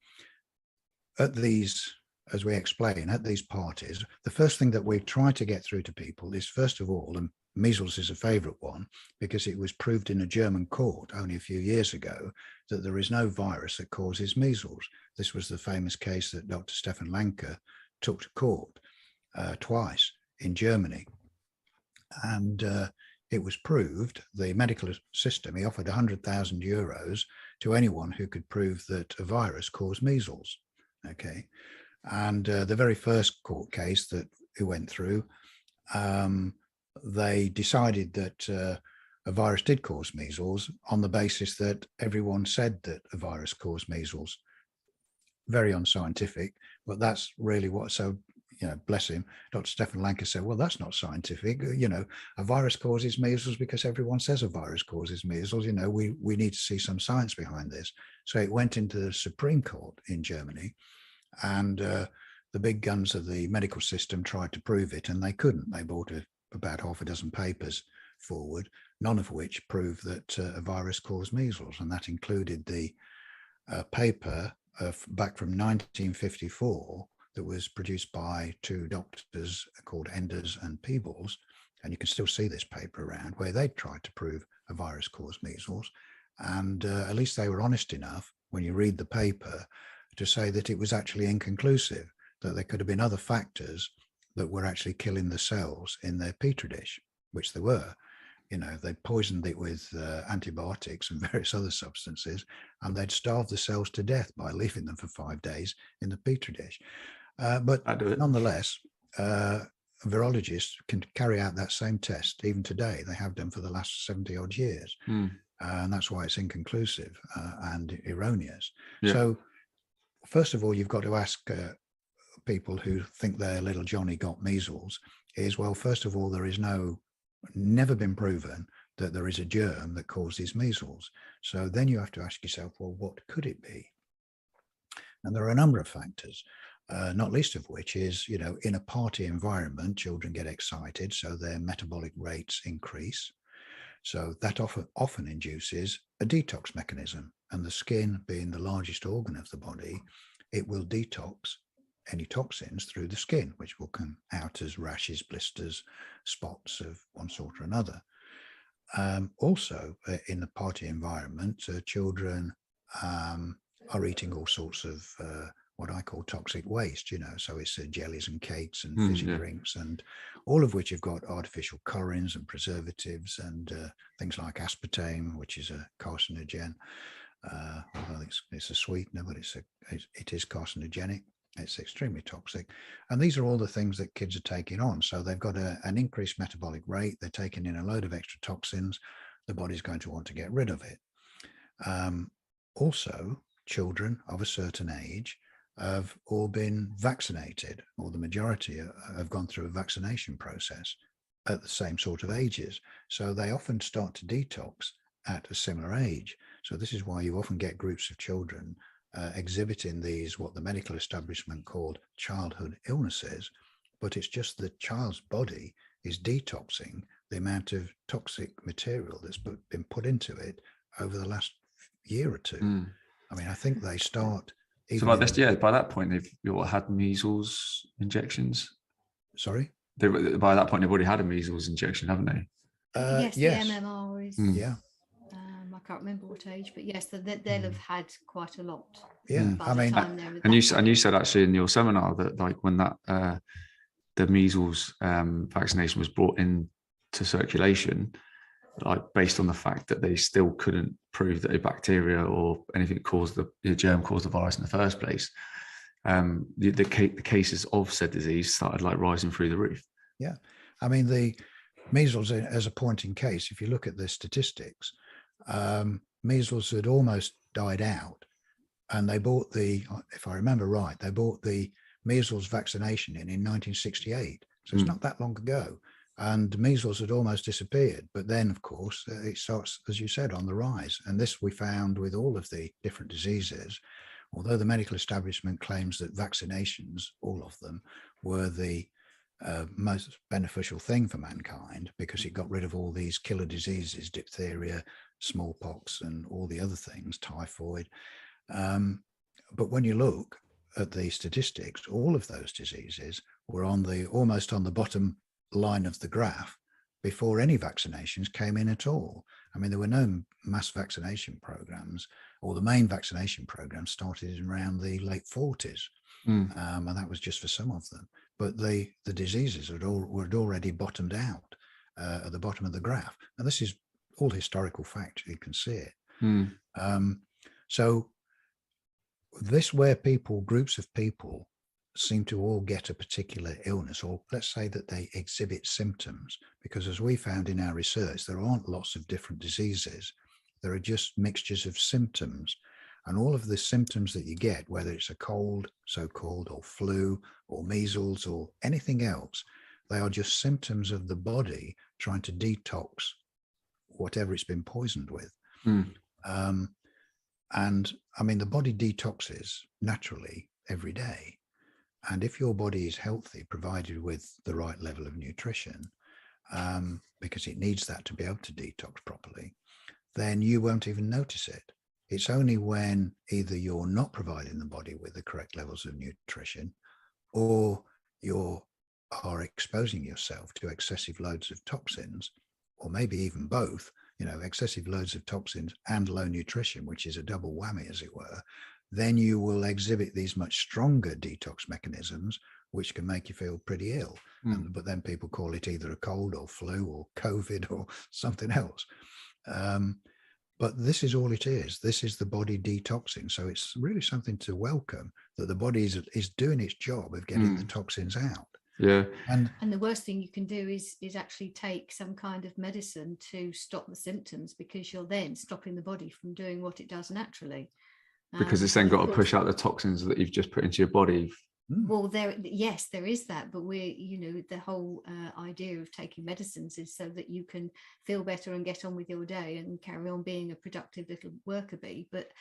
at these, as we explain, at these parties, the first thing that we try to get through to people is, first of all, and measles is a favorite one because it was proved in a German court only a few years ago that there is no virus that causes measles. This was the famous case that Dr. Stefan Lanke took to court twice in Germany. And it was proved, the medical system, he offered 100,000 euros to anyone who could prove that a virus caused measles. Okay. And the very first court case that it went through, they decided that a virus did cause measles on the basis that everyone said that a virus caused measles. Very unscientific, but that's really what, so, bless him, Dr. Stefan Lanke said, well, that's not scientific. A virus causes measles because everyone says a virus causes measles. We need to see some science behind this. So it went into the Supreme Court in Germany, and the big guns of the medical system tried to prove it, and they couldn't. They brought about half a dozen papers forward, none of which proved that a virus caused measles. And that included the paper back from 1954 that was produced by two doctors called Enders and Peebles. And you can still see this paper around, where they tried to prove a virus caused measles. And at least they were honest enough, when you read the paper, to say that it was actually inconclusive, that there could have been other factors that were actually killing the cells in their petri dish, which there were. They poisoned it with antibiotics and various other substances, and they'd starved the cells to death by leaving them for 5 days in the petri dish. But nonetheless, virologists can carry out that same test even today. They have done for the last 70 odd years. And that's why it's inconclusive and erroneous. Yeah. So first of all, you've got to ask people who think their little Johnny got measles is, well, first of all, there is never been proven that there is a germ that causes measles. So then you have to ask yourself, well, what could it be? And there are a number of factors, not least of which is, in a party environment, children get excited, so their metabolic rates increase. So that often induces a detox mechanism, and the skin being the largest organ of the body, it will detox any toxins through the skin, which will come out as rashes, blisters, spots of one sort or another. Also, in the party environment, children are eating all sorts of what I call toxic waste, so it's jellies and cakes and fizzy drinks, and all of which have got artificial colorings and preservatives and things like aspartame, which is a carcinogen. Although it's a sweetener, but it is carcinogenic. It's extremely toxic. And these are all the things that kids are taking on. So they've got an increased metabolic rate. They're taking in a load of extra toxins. The body's going to want to get rid of it. Also, children of a certain age have all been vaccinated, or the majority have gone through a vaccination process at the same sort of ages. So they often start to detox at a similar age. So this is why you often get groups of children exhibiting these, what the medical establishment called childhood illnesses, but it's just the child's body is detoxing the amount of toxic material that's been put into it over the last year or two. I mean, I think they start. So by that point, they've had measles injections. Sorry? By that point, they've already had a measles injection, haven't they? Yes, the MMR is. Yeah. I can't remember what age, but yes, they'll have had quite a lot. Yeah, I mean, and you said actually in your seminar that like when that the measles vaccination was brought into circulation, like based on the fact that they still couldn't prove that a bacteria or anything caused the germ caused the virus in the first place, the cases of said disease started like rising through the roof. Yeah. I mean, the measles as a point in case, if you look at the statistics, measles had almost died out, and they bought if I remember right, they bought the measles vaccination in 1968. So it's not that long ago. And measles had almost disappeared. But then, of course, it starts, as you said, on the rise. And this we found with all of the different diseases. Although the medical establishment claims that vaccinations, all of them, were the most beneficial thing for mankind because it got rid of all these killer diseases, diphtheria, smallpox, and all the other things, typhoid. But when you look at the statistics, all of those diseases were almost on the bottom line of the graph before any vaccinations came in at all. I mean, there were no mass vaccination programs, or the main vaccination program started around the late 40s. And that was just for some of them. But the diseases had already bottomed out at the bottom of the graph. And this is all historical fact. You can see it. So this where groups of people seem to all get a particular illness, or let's say that they exhibit symptoms, because as we found in our research, there aren't lots of different diseases. There are just mixtures of symptoms. And all of the symptoms that you get, whether it's a cold, so-called, or flu, or measles, or anything else, they are just symptoms of the body trying to detox whatever it's been poisoned with. And I mean, the body detoxes naturally every day. And if your body is healthy, provided with the right level of nutrition, because it needs that to be able to detox properly, then you won't even notice it. It's only when either you're not providing the body with the correct levels of nutrition, or you are exposing yourself to excessive loads of toxins, or maybe even both, excessive loads of toxins and low nutrition, which is a double whammy, as it were, then you will exhibit these much stronger detox mechanisms, which can make you feel pretty ill. But then people call it either a cold or flu or COVID or something else. But this is all it is. This is the body detoxing. So it's really something to welcome, that the body is doing its job of getting the toxins out. Yeah. And the worst thing you can do is actually take some kind of medicine to stop the symptoms, because you're then stopping the body from doing what it does naturally. Because it's then got to push out the toxins that you've just put into your body. Well, there is that, but the whole idea of taking medicines is so that you can feel better and get on with your day and carry on being a productive little worker bee. But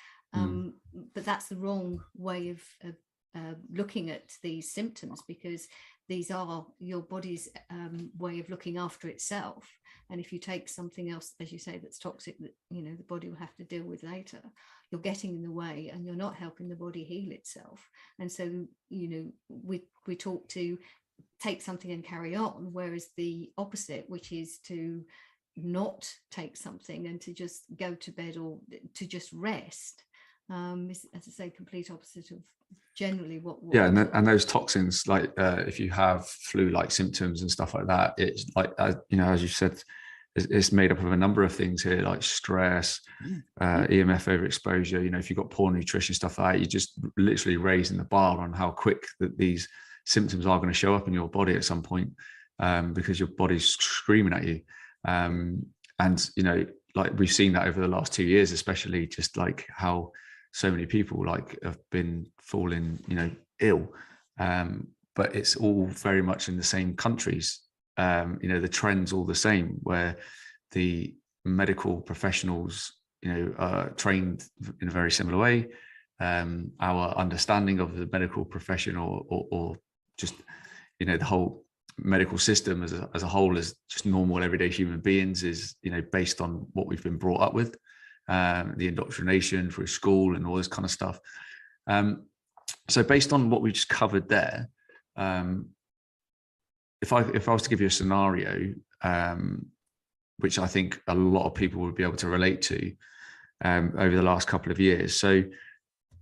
that's the wrong way of looking at these symptoms, because these are your body's way of looking after itself. And if you take something else, as you say, that's toxic, that the body will have to deal with later, you're getting in the way and you're not helping the body heal itself. And so we talk to take something and carry on, whereas the opposite, which is to not take something and to just go to bed or to just rest, is, as I say, complete opposite of generally what and those toxins, like if you have flu-like symptoms and stuff like that, it's like as you said, it's made up of a number of things here, like stress, EMF overexposure. If you've got poor nutrition, stuff like that, you're just literally raising the bar on how quick that these symptoms are going to show up in your body at some point, because your body's screaming at you. And like we've seen that over the last 2 years, especially, just like how so many people have been falling ill, but it's all very much in the same countries. The trend's all the same, where the medical professionals are trained in a very similar way. Our understanding of the medical profession, or just the whole medical system as a whole, as just normal everyday human beings, is based on what we've been brought up with. The indoctrination through school and all this kind of stuff. So based on what we just covered there, if I was to give you a scenario, which I think a lot of people would be able to relate to over the last couple of years. So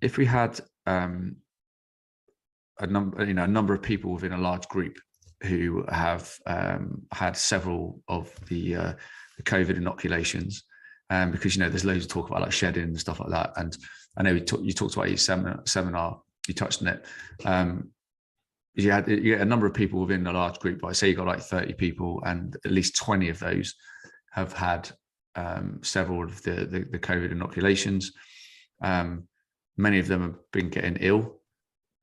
if we had a number of people within a large group who have had several of the COVID inoculations, because there's loads of talk about like shedding and stuff like that. And I know you talked about your seminar you touched on it. You get a number of people within a large group, but I say you got like 30 people, and at least 20 of those have had several of the COVID inoculations. Many of them have been getting ill,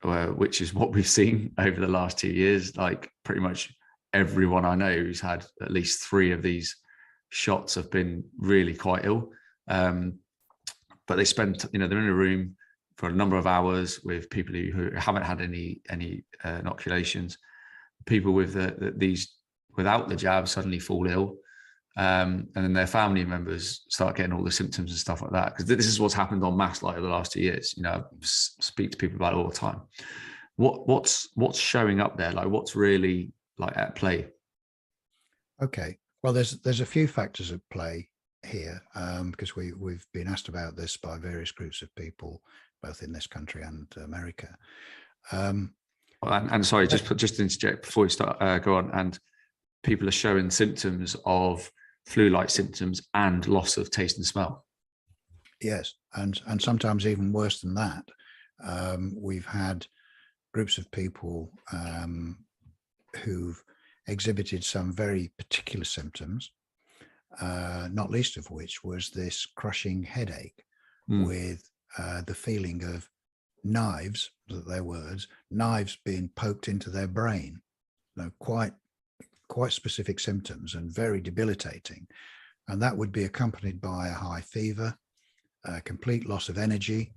which is what we've seen over the last 2 years. Like pretty much everyone I know who's had at least 3 of these shots have been really quite ill. But they spend, they're in a room for a number of hours with people who haven't had any inoculations. People with these without the jab suddenly fall ill, and then their family members start getting all the symptoms and stuff like that. Because this is what's happened en masse like over the last 2 years. I speak to people about it all the time. What's showing up there? Like what's really like at play? Okay, well, there's a few factors at play here, because we've been asked about this by various groups of people, both in this country and America. And sorry, just to interject before we start, go on. And people are showing symptoms of flu-like symptoms and loss of taste and smell. Yes, and sometimes even worse than that. We've had groups of people who've exhibited some very particular symptoms, not least of which was this crushing headache with the feeling of knives, their words, knives being poked into their brain. Quite specific symptoms and very debilitating. And that would be accompanied by a high fever, a complete loss of energy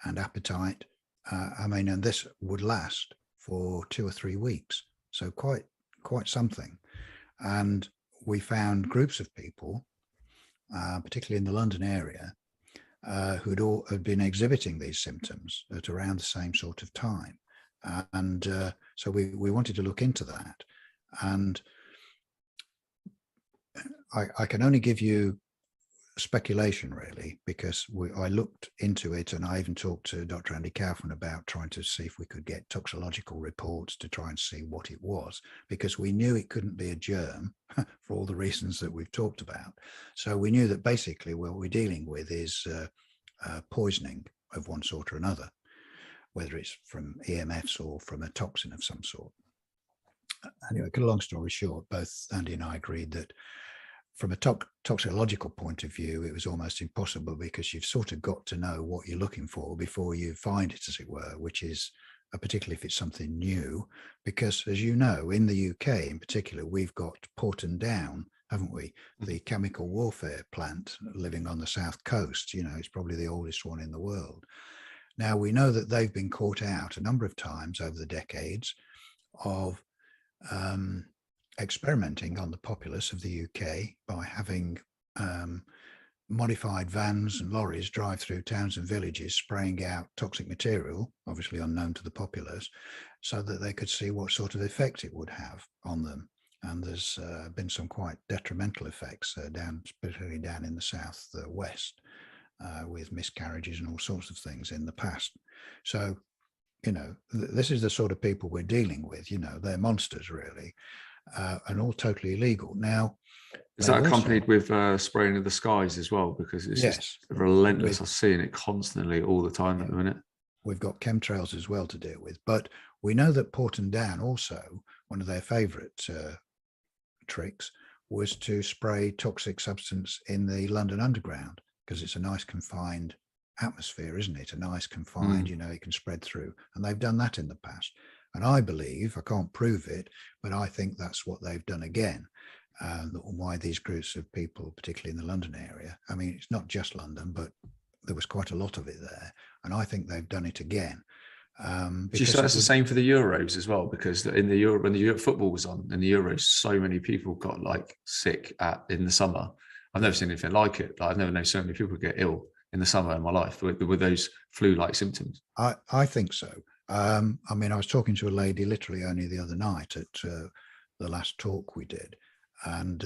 and appetite. And this would last for 2 or 3 weeks. So quite something. And we found groups of people, particularly in the London area, who had been exhibiting these symptoms at around the same sort of time. And so we wanted to look into that. And I can only give you speculation, really, because I looked into it, and I even talked to Dr. Andy Kaufman about trying to see if we could get toxicological reports to try and see what it was, because we knew it couldn't be a germ for all the reasons that we've talked about. So we knew that basically what we're dealing with is poisoning of one sort or another, whether it's from EMFs or from a toxin of some sort. Anyway, cut a long story short, both Andy and I agreed that from a toxicological point of view, it was almost impossible, because you've sort of got to know what you're looking for before you find it, as it were, which is particularly if it's something new. Because, as you know, in the UK in particular, we've got Porton Down, haven't we? The chemical warfare plant living on the south coast. It's probably the oldest one in the world. Now, we know that they've been caught out a number of times over the decades of experimenting on the populace of the UK by having modified vans and lorries drive through towns and villages, spraying out toxic material, obviously unknown to the populace, so that they could see what sort of effect it would have on them. And there's been some quite detrimental effects particularly down in the south west, with miscarriages and all sorts of things in the past. So, this is the sort of people we're dealing with. They're monsters, really. And all totally illegal. Now, is that accompanied with spraying of the skies as well? Because it's just relentless. I'm seeing it constantly all the time at the minute. We've got chemtrails as well to deal with. But we know that Porton Down also, one of their favourite tricks was to spray toxic substance in the London Underground, because it's a nice confined atmosphere, isn't it? A nice confined, it can spread through. And they've done that in the past. And I believe, I can't prove it, but I think that's what they've done again. Why these groups of people, particularly in the London area, I mean, it's not just London, but there was quite a lot of it there. And I think they've done it again. Do you say that's the same for the Euros as well? Because in the Euro, when the Euro football was on in the Euros, so many people got sick in the summer. I've never seen anything like it. I've never known so many people get ill in the summer in my life with those flu-like symptoms. I think so. I mean, I was talking to a lady literally only the other night at the last talk we did, and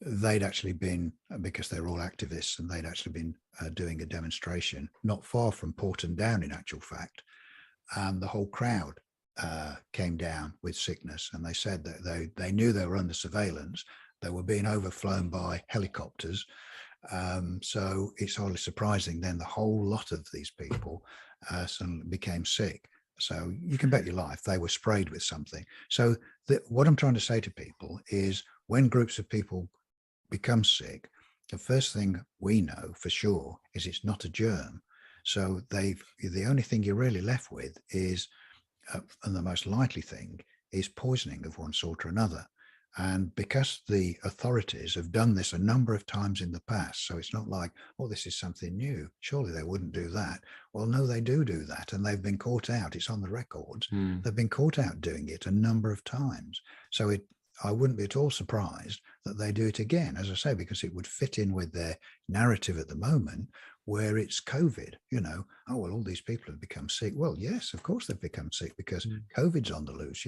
they'd actually been, because they're all activists, and they'd actually been doing a demonstration not far from Porton Down, in actual fact, and the whole crowd came down with sickness, and they said that they knew they were under surveillance. They were being overflown by helicopters, So it's hardly surprising then the whole lot of these people suddenly became sick. So you can bet your life they were sprayed with something. So what I'm trying to say to people is, when groups of people become sick, the first thing we know for sure is it's not a germ. So the only thing you're really left with is, and the most likely thing is, poisoning of one sort or another. And because the authorities have done this a number of times in the past, so it's not like, oh, this is something new. Surely they wouldn't do that. Well, no, they do that. And they've been caught out. It's on the records. They've been caught out doing it a number of times. So I wouldn't be at all surprised that they do it again, as I say, because it would fit in with their narrative at the moment, where it's COVID, oh, well, all these people have become sick. Well, yes, of course they've become sick because COVID's on the loose,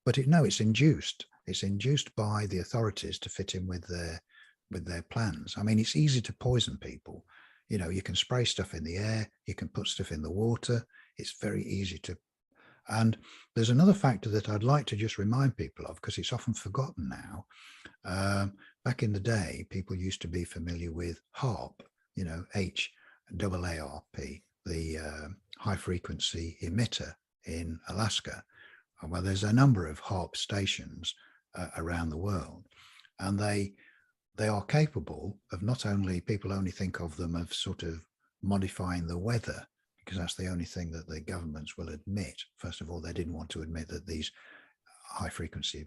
but it's induced. It's induced by the authorities to fit in with their plans. I mean, it's easy to poison people. You can spray stuff in the air, you can put stuff in the water. It's very easy to. And there's another factor that I'd like to just remind people of, because it's often forgotten now. Back in the day, people used to be familiar with HAARP, HAARP, the high frequency emitter in Alaska. Well, there's a number of HAARP stations around the world, and they are capable of, not only, people only think of them of sort of modifying the weather, because that's the only thing that the governments will admit. First of all, they didn't want to admit that these high frequency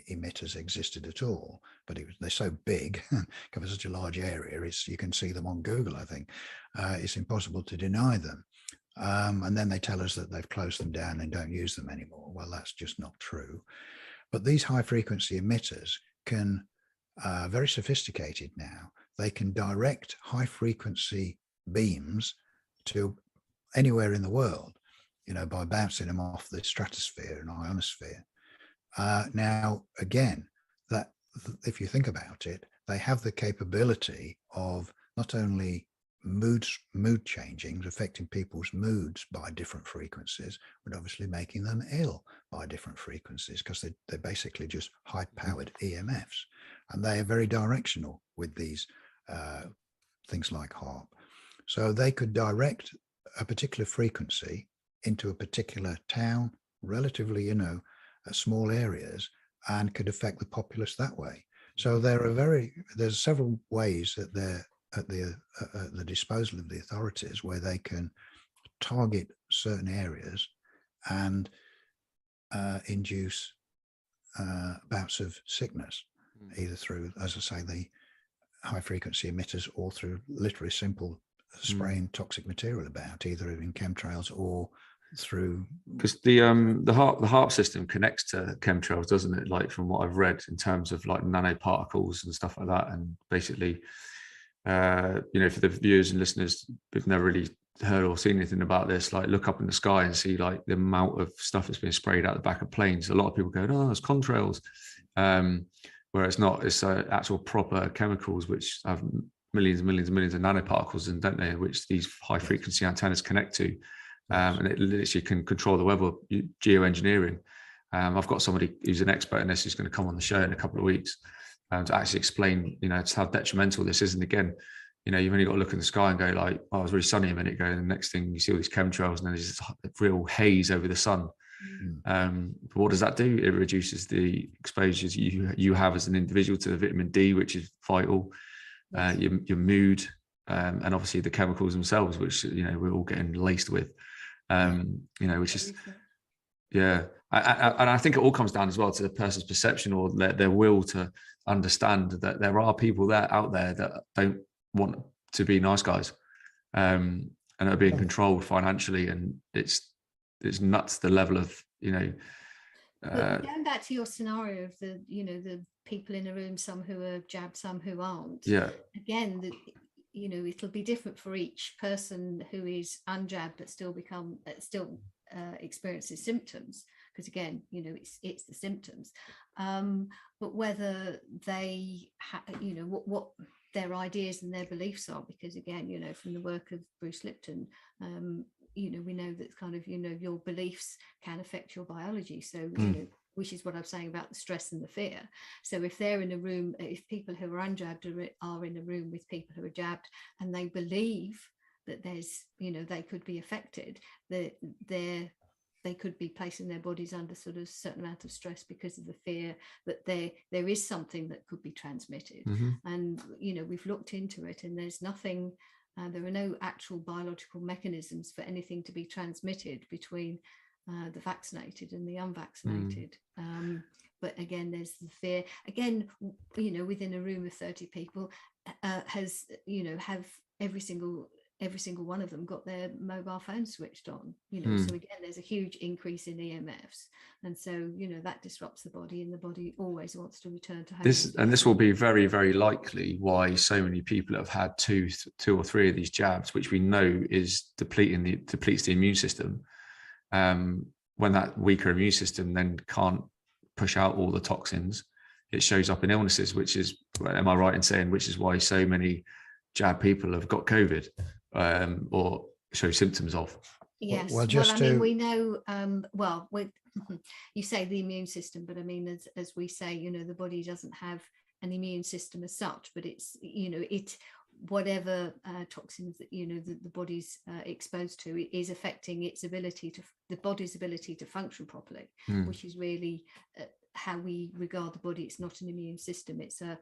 emitters existed at all, but they're so big, cover such a large area, you can see them on Google, I think. It's impossible to deny them. And then they tell us that they've closed them down and don't use them anymore. Well, that's just not true. But these high frequency emitters can, very sophisticated now, they can direct high frequency beams to anywhere in the world, by bouncing them off the stratosphere and ionosphere. Now, again, that if you think about it, they have the capability of not only mood changing, affecting people's moods by different frequencies, but obviously making them ill by different frequencies, because they're basically just high-powered EMFs, and they are very directional with these things like HAARP. So they could direct a particular frequency into a particular town, relatively, small areas, and could affect the populace that way. So there's several ways that they're at the disposal of the authorities, where they can target certain areas and induce bouts of sickness, either through, as I say, the high frequency emitters, or through literally simple spraying toxic material about, either in chemtrails or through, because the HAARP system connects to chemtrails, doesn't it? Like, from what I've read, in terms of like nanoparticles and stuff like that. And basically, for the viewers and listeners who've never really heard or seen anything about this, like, look up in the sky and see like the amount of stuff that's been sprayed out the back of planes. A lot of people go, oh, it's contrails, where it's not. It's actual proper chemicals which have millions and millions and millions of nanoparticles, and don't they, which these high frequency antennas connect to. And it literally can control the weather, geoengineering. I've got somebody who's an expert in this who's going to come on the show in a couple of weeks to actually explain, just how detrimental this is. And again, you've only got to look in the sky and go like, oh, it was really sunny a minute ago, and the next thing you see all these chemtrails, and then there's this real haze over the sun. But what does that do? It reduces the exposures you have as an individual to the vitamin D, which is vital, your mood, and obviously the chemicals themselves, which we're all getting laced with. Which is, and I think it all comes down as well to the person's perception, or their will to understand that there are people out there that don't want to be nice guys, and are being controlled financially, and it's nuts, the level of But going back to your scenario of the people in a room, some who are jabbed, some who aren't. Again, it'll be different for each person who is unjabbed but still experiences symptoms, because again, it's the symptoms. But whether they what their ideas and their beliefs are, because again, from the work of Bruce Lipton, we know that kind of your beliefs can affect your biology. So which is what I'm saying about the stress and the fear. So if they're in a room, if people who are unjabbed are in a room with people who are jabbed, and they believe that there's, they could be affected, that they could be placing their bodies under sort of a certain amount of stress because of the fear that there is something that could be transmitted. And, we've looked into it, and there's nothing, there are no actual biological mechanisms for anything to be transmitted between the vaccinated and the unvaccinated. But again, there's the fear. Again, within a room of 30 people, have every single one of them got their mobile phone switched on, so again, there's a huge increase in EMFs. And so, that disrupts the body, and the body always wants to return to home. This will be very, very likely why so many people have had two or three of these jabs, which we know depletes the immune system. When that weaker immune system then can't push out all the toxins, it shows up in illnesses, which is, am I right in saying, which is why so many jab people have got COVID, or show symptoms of? Yes. We know, you say the immune system, but I mean, as we say, the body doesn't have an immune system as such, but it's, whatever toxins that the body's exposed to is affecting the body's ability to function properly, which is really how we regard the body. It's not an immune system, it's a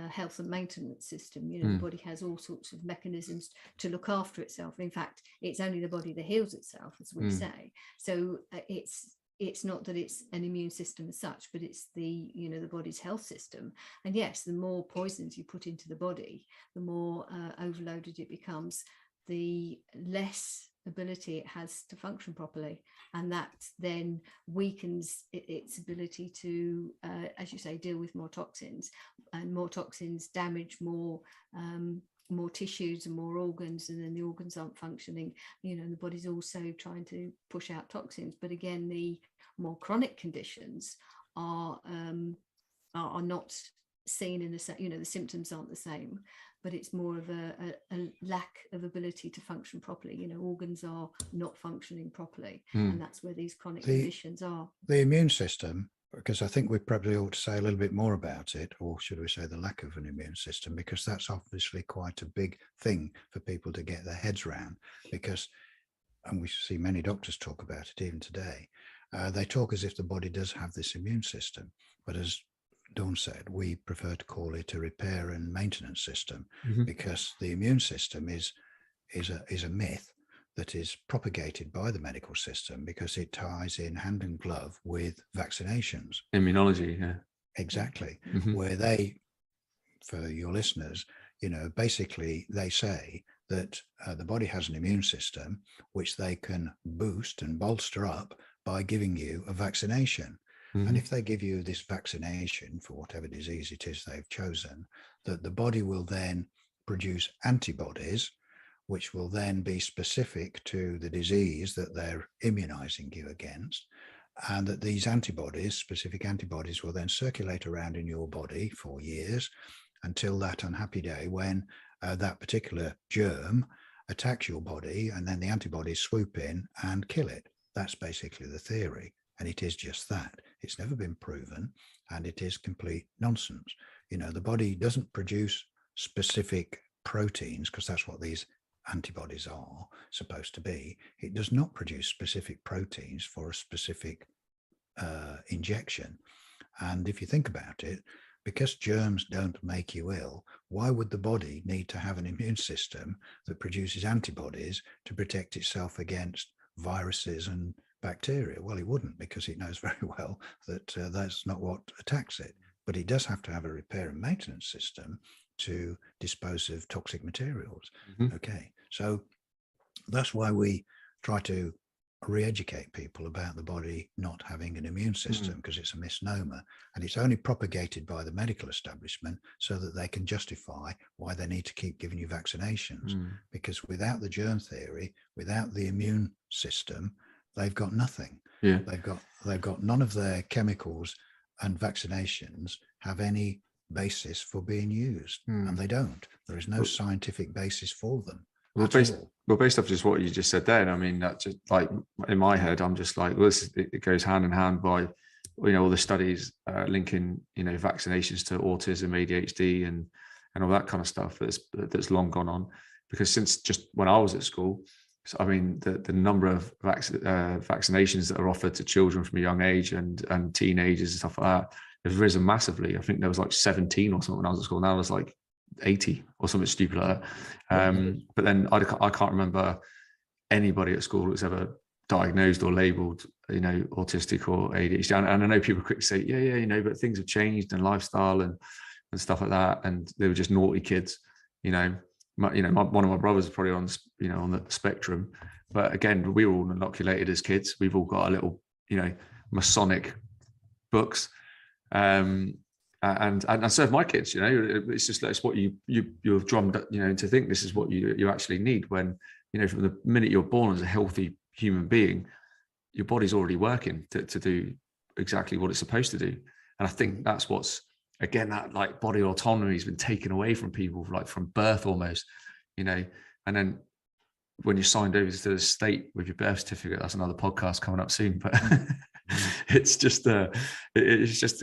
health and maintenance system. The body has all sorts of mechanisms to look after itself. In fact, it's only the body that heals itself, as we say. So it's not that it's an immune system as such, but it's the body's health system. And yes, the more poisons you put into the body, the more overloaded it becomes, the less ability it has to function properly, and that then weakens its ability to, as you say, deal with more toxins, and more toxins damage more tissues and more organs, and then the organs aren't functioning. The body's also trying to push out toxins. But again, the more chronic conditions are not seen in the same, the symptoms aren't the same, but it's more of a lack of ability to function properly. Organs are not functioning properly, and that's where these chronic conditions are. The immune system, because I think we probably ought to say a little bit more about it, or should we say the lack of an immune system, because that's obviously quite a big thing for people to get their heads around, and we see many doctors talk about it even today. They talk as if the body does have this immune system, but as Dawn said, we prefer to call it a repair and maintenance system, because the immune system is a myth that is propagated by the medical system, because it ties in hand in glove with vaccinations. Immunology, yeah. Exactly. Where they, for your listeners, basically they say that the body has an immune system which they can boost and bolster up by giving you a vaccination. And if they give you this vaccination for whatever disease it is they've chosen, that the body will then produce antibodies, which will then be specific to the disease that they're immunizing you against. And that these antibodies, specific antibodies, will then circulate around in your body for years until that unhappy day when that particular germ attacks your body, and then the antibodies swoop in and kill it. That's basically the theory. And it is just that. It's never been proven, and it is complete nonsense. The body doesn't produce specific proteins, because that's what these antibodies are supposed to be. It does not produce specific proteins for a specific injection. And if you think about it, because germs don't make you ill, why would the body need to have an immune system that produces antibodies to protect itself against viruses and bacteria? Well, it wouldn't, because it knows very well that that's not what attacks it. But it does have to have a repair and maintenance system to dispose of toxic materials. Okay, so that's why we try to re-educate people about the body not having an immune system, because it's a misnomer, and it's only propagated by the medical establishment so that they can justify why they need to keep giving you vaccinations. Because without the germ theory, without the immune system, they've got nothing. They've got none of their chemicals, and vaccinations have any basis for being used, and they don't. There is no scientific basis for them. Well, based off just what you just said there, I mean, that just like in my head, I'm just like, well, it goes hand in hand by all the studies linking, vaccinations to autism, ADHD, and all that kind of stuff that's long gone on. Because since just when I was at school, so, I mean, the number of vaccinations that are offered to children from a young age and teenagers and stuff like that has risen massively. I think there was like 17 or something when I was at school. Now there's like 80 or something stupid like that. But then I can't remember anybody at school that's ever diagnosed or labelled, autistic or ADHD. And I know people quickly say, yeah, but things have changed and lifestyle and stuff like that, and they were just naughty kids. One of my brothers is probably on the spectrum, but again, we were all inoculated as kids. We've all got a little, Masonic books, and I serve my kids. It's just it's what you're drummed, to think this is what you actually need when, from the minute you're born as a healthy human being, your body's already working to do exactly what it's supposed to do. And I think that's what's, again, that like body autonomy has been taken away from people, like from birth almost, and then when you're signed over to the state with your birth certificate, that's another podcast coming up soon, but it's just the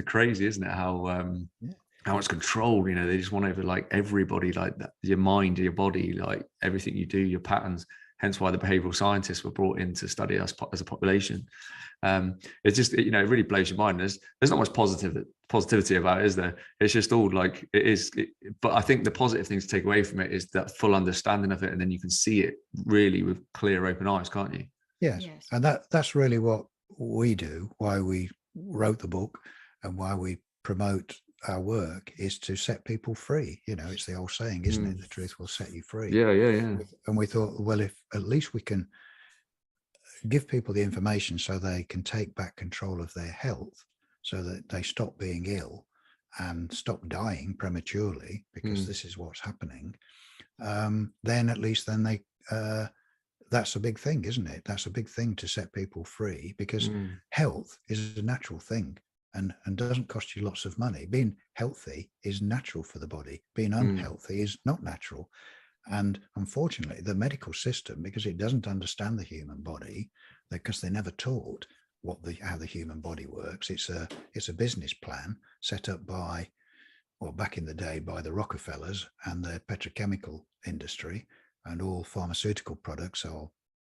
crazy, isn't it? How much control, they just want over like everybody, like that, your mind, your body, like everything you do, your patterns. Hence why the behavioral scientists were brought in to study us as a population. It's just, it really blows your mind. There's not much positivity about it, is there? It's just all like it is. But I think the positive thing to take away from it is that full understanding of it, and then you can see it really with clear, open eyes, can't you? Yes. And that's really what we do. Why we wrote the book and why we promote our work is to set people free. It's the old saying, isn't it? The truth will set you free. Yeah. And we thought, well, if at least we can give people the information so they can take back control of their health, so that they stop being ill and stop dying prematurely, because this is what's happening, then at least they that's a big thing, isn't it? That's a big thing to set people free, because health is a natural thing. And doesn't cost you lots of money. Being healthy is natural for the body. Being unhealthy is not natural. And unfortunately, the medical system, because it doesn't understand the human body, because they're never taught how the human body works. It's a business plan set up back in the day by the Rockefellers and the petrochemical industry, and all pharmaceutical products are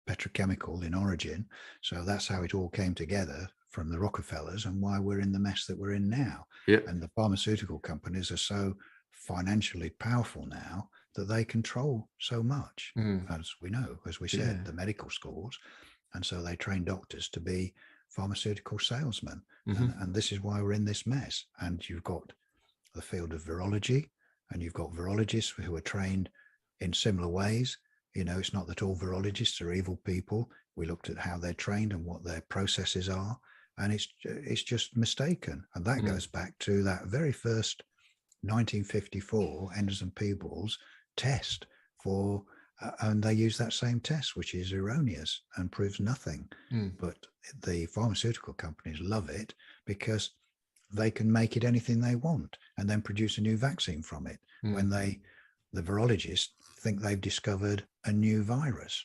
petrochemical in origin. So that's how it all came together from the Rockefellers, and why we're in the mess that we're in now. Yep. And the pharmaceutical companies are so financially powerful now that they control so much, as we know, as we said, the medical schools. And so they train doctors to be pharmaceutical salesmen. And this is why we're in this mess. And you've got the field of virology, and you've got virologists who are trained in similar ways. It's not that all virologists are evil people. We looked at how they're trained and what their processes are, and it's just mistaken. And that goes back to that very first 1954 Enders and Peebles test for, and they use that same test, which is erroneous and proves nothing. But the pharmaceutical companies love it because they can make it anything they want and then produce a new vaccine from it. When the virologists think they've discovered a new virus.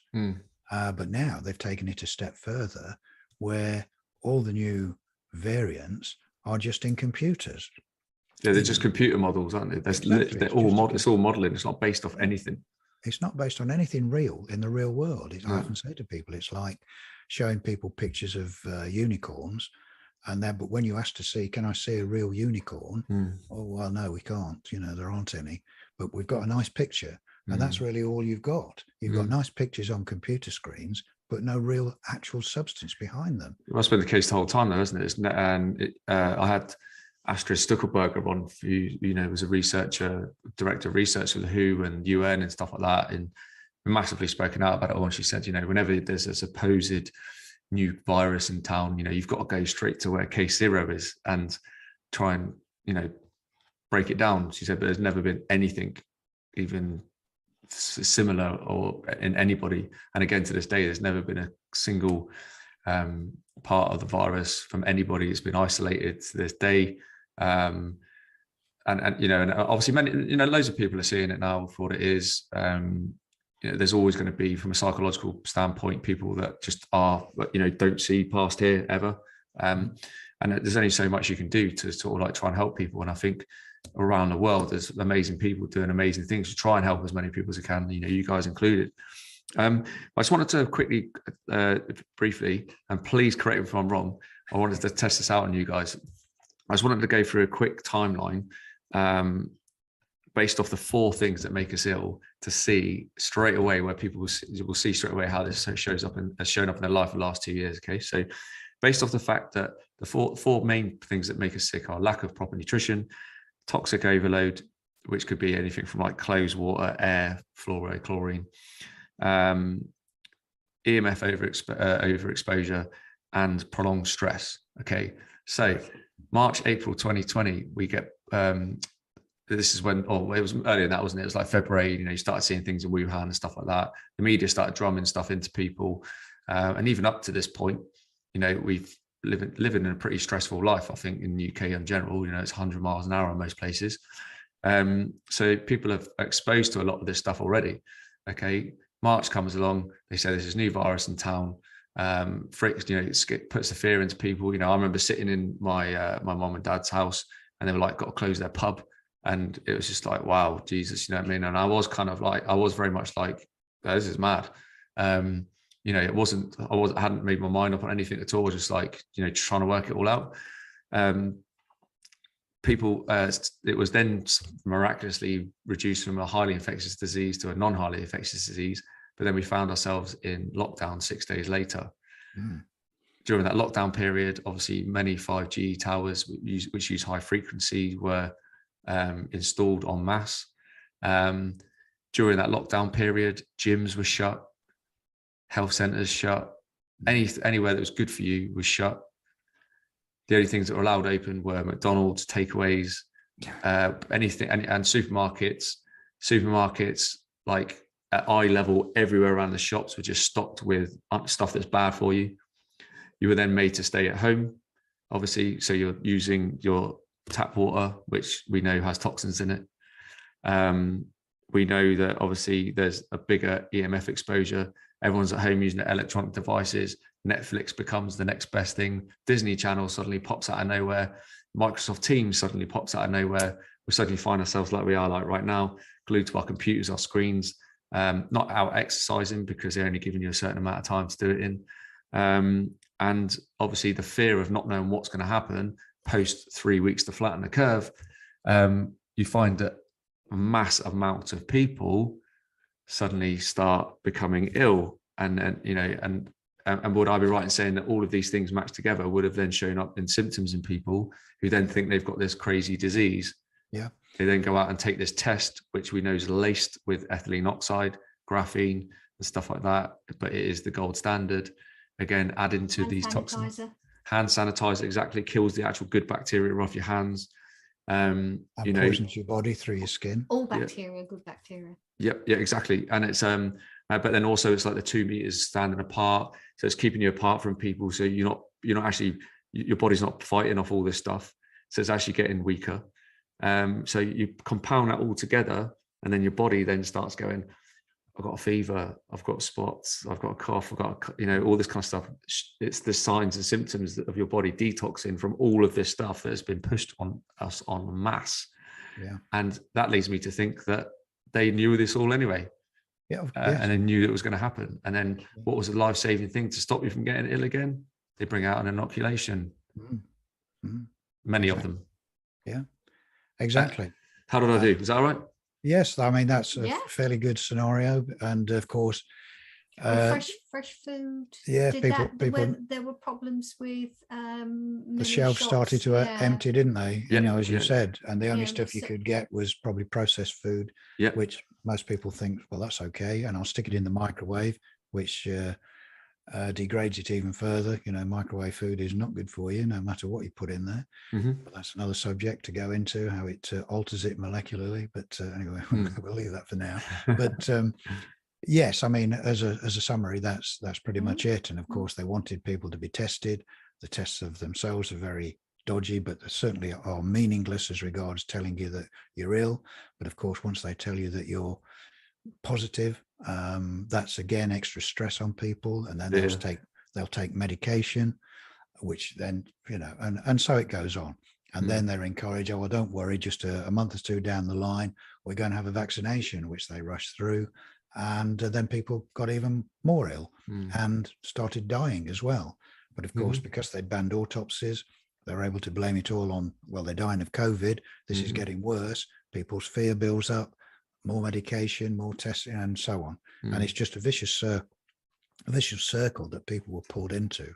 But now they've taken it a step further, where all the new variants are just in computers. Yeah, they're just computer models, aren't they? Exactly. It's all modeling. It's not based off anything. It's not based on anything real in the real world. I often say to people, it's like showing people pictures of unicorns, but when you ask to see, can I see a real unicorn? Oh, well, no, we can't. There aren't any. But we've got a nice picture, and that's really all you've got. You've got nice pictures on computer screens, but no real actual substance behind them. That's been the case the whole time, though, hasn't it? I had Astrid Stuckelberger on, who was a researcher, director of research for the WHO and UN and stuff like that, and massively spoken out about it all. And she said, whenever there's a supposed new virus in town, you've got to go straight to where case zero is and try and break it down. She said, but there's never been anything even similar or in anybody. And again, to this day, there's never been a single part of the virus from anybody that's been isolated to this day. And obviously many, loads of people are seeing it now for what it is. There's always going to be, from a psychological standpoint, people that just are, don't see past here ever. And there's only so much you can do to sort of like try and help people. And I think around the world, there's amazing people doing amazing things to try and help as many people as they can, you know, you guys included. I just wanted to quickly, briefly, and please correct me if I'm wrong, I wanted to test this out on you guys. I just wanted to go through a quick timeline based off the 4 things that make us ill, to see straight away where people will see straight away how this shows up and has shown up in their life for the last 2 years. Okay, so based off the fact that the four main things that make us sick are lack of proper nutrition, toxic overload, which could be anything from like clothes, water, air, fluoride, chlorine, EMF overexposure, and prolonged stress. Okay, so March, April 2020, we get this is when, it was earlier than that, wasn't it? It was like February, you know, you started seeing things in Wuhan and stuff like that. The media started drumming stuff into people. And even up to this point, you know, we've living in a pretty stressful life, I think, in the UK in general. You know, it's 100 miles an hour in most places. So people are exposed to a lot of this stuff already. Okay, March comes along, they say there's this new virus in town. Freaks, you know, it puts the fear into people. You know, I remember sitting in my my mom and dad's house, and they were like, got to close their pub. And it was just like, wow, Jesus, you know what I mean? And I was kind of like, I was very much like, oh, this is mad. You know, I hadn't made my mind up on anything at all, just like, you know, trying to work it all out. People, it was then miraculously reduced from a highly infectious disease to a non-highly infectious disease. But then we found ourselves in lockdown 6 days later. During that lockdown period, obviously many 5G towers which use high frequency were installed en masse. During that lockdown period, gyms were shut, health centers shut, anywhere that was good for you was shut. The only things that were allowed open were McDonald's, takeaways, anything, and supermarkets. Supermarkets, like at eye level, everywhere around the shops were just stocked with stuff that's bad for you. You were then made to stay at home, obviously, so you're using your tap water, which we know has toxins in it. We know that obviously there's a bigger EMF exposure. Everyone's at home using their electronic devices. Netflix becomes the next best thing. Disney Channel suddenly pops out of nowhere. Microsoft Teams suddenly pops out of nowhere. We suddenly find ourselves like we are like right now, glued to our computers, our screens, not out exercising because they're only giving you a certain amount of time to do it in. And obviously the fear of not knowing what's going to happen post 3 weeks to flatten the curve, you find that a mass amount of people suddenly start becoming ill. And you know, and would I be right in saying that all of these things matched together would have then shown up in symptoms in people who then think they've got this crazy disease? Yeah. They then go out and take this test, which we know is laced with ethylene oxide, graphene, and stuff like that. But it is the gold standard. Again, add into these toxins. Hand sanitizer, exactly, kills the actual good bacteria off your hands. And you know, poisons your body through your skin. All bacteria, good bacteria. Yep, yeah, exactly. And it's but then also it's like the 2 meters standing apart, so it's keeping you apart from people. So you're not actually, your body's not fighting off all this stuff, so it's actually getting weaker. So you compound that all together, and then your body then starts going, I've got a fever, I've got spots, I've got a cough, I've got you know, all this kind of stuff. It's the signs and symptoms of your body detoxing from all of this stuff that has been pushed on us en masse. Yeah. And that leads me to think that they knew this all anyway. Yeah. And they knew it was going to happen. And then what was the life-saving thing to stop you from getting ill again? They bring out an inoculation. Many of them. Yeah, exactly. How did I do? Is that all right? Yes, I mean, that's a fairly good scenario. And of course, fresh food. Yeah, people. There were problems with the shelves started to empty, didn't they? You know, as you said, and the only stuff you could get was probably processed food, which most people think, well, that's okay, and I'll stick it in the microwave, which degrades it even further. You know, microwave food is not good for you, no matter what you put in there. But that's another subject to go into, how it alters it molecularly. But anyway, we'll leave that for now. But yes, I mean, as a summary, that's pretty much it. And of course, they wanted people to be tested. The tests of themselves are very dodgy, but they certainly are meaningless as regards telling you that you're ill. But of course, once they tell you that you're positive, that's again extra stress on people, and then they'll take medication. which then, and so it goes on. And then they're encouraged, oh, well, don't worry, just a month or two down the line, we're going to have a vaccination, which they rushed through. And then people got even more ill and started dying as well. But of course, because they banned autopsies, they're able to blame it all on, well, they're dying of COVID. This is getting worse. People's fear builds up, more medication, more testing, and so on. And it's just a vicious circle that people were pulled into.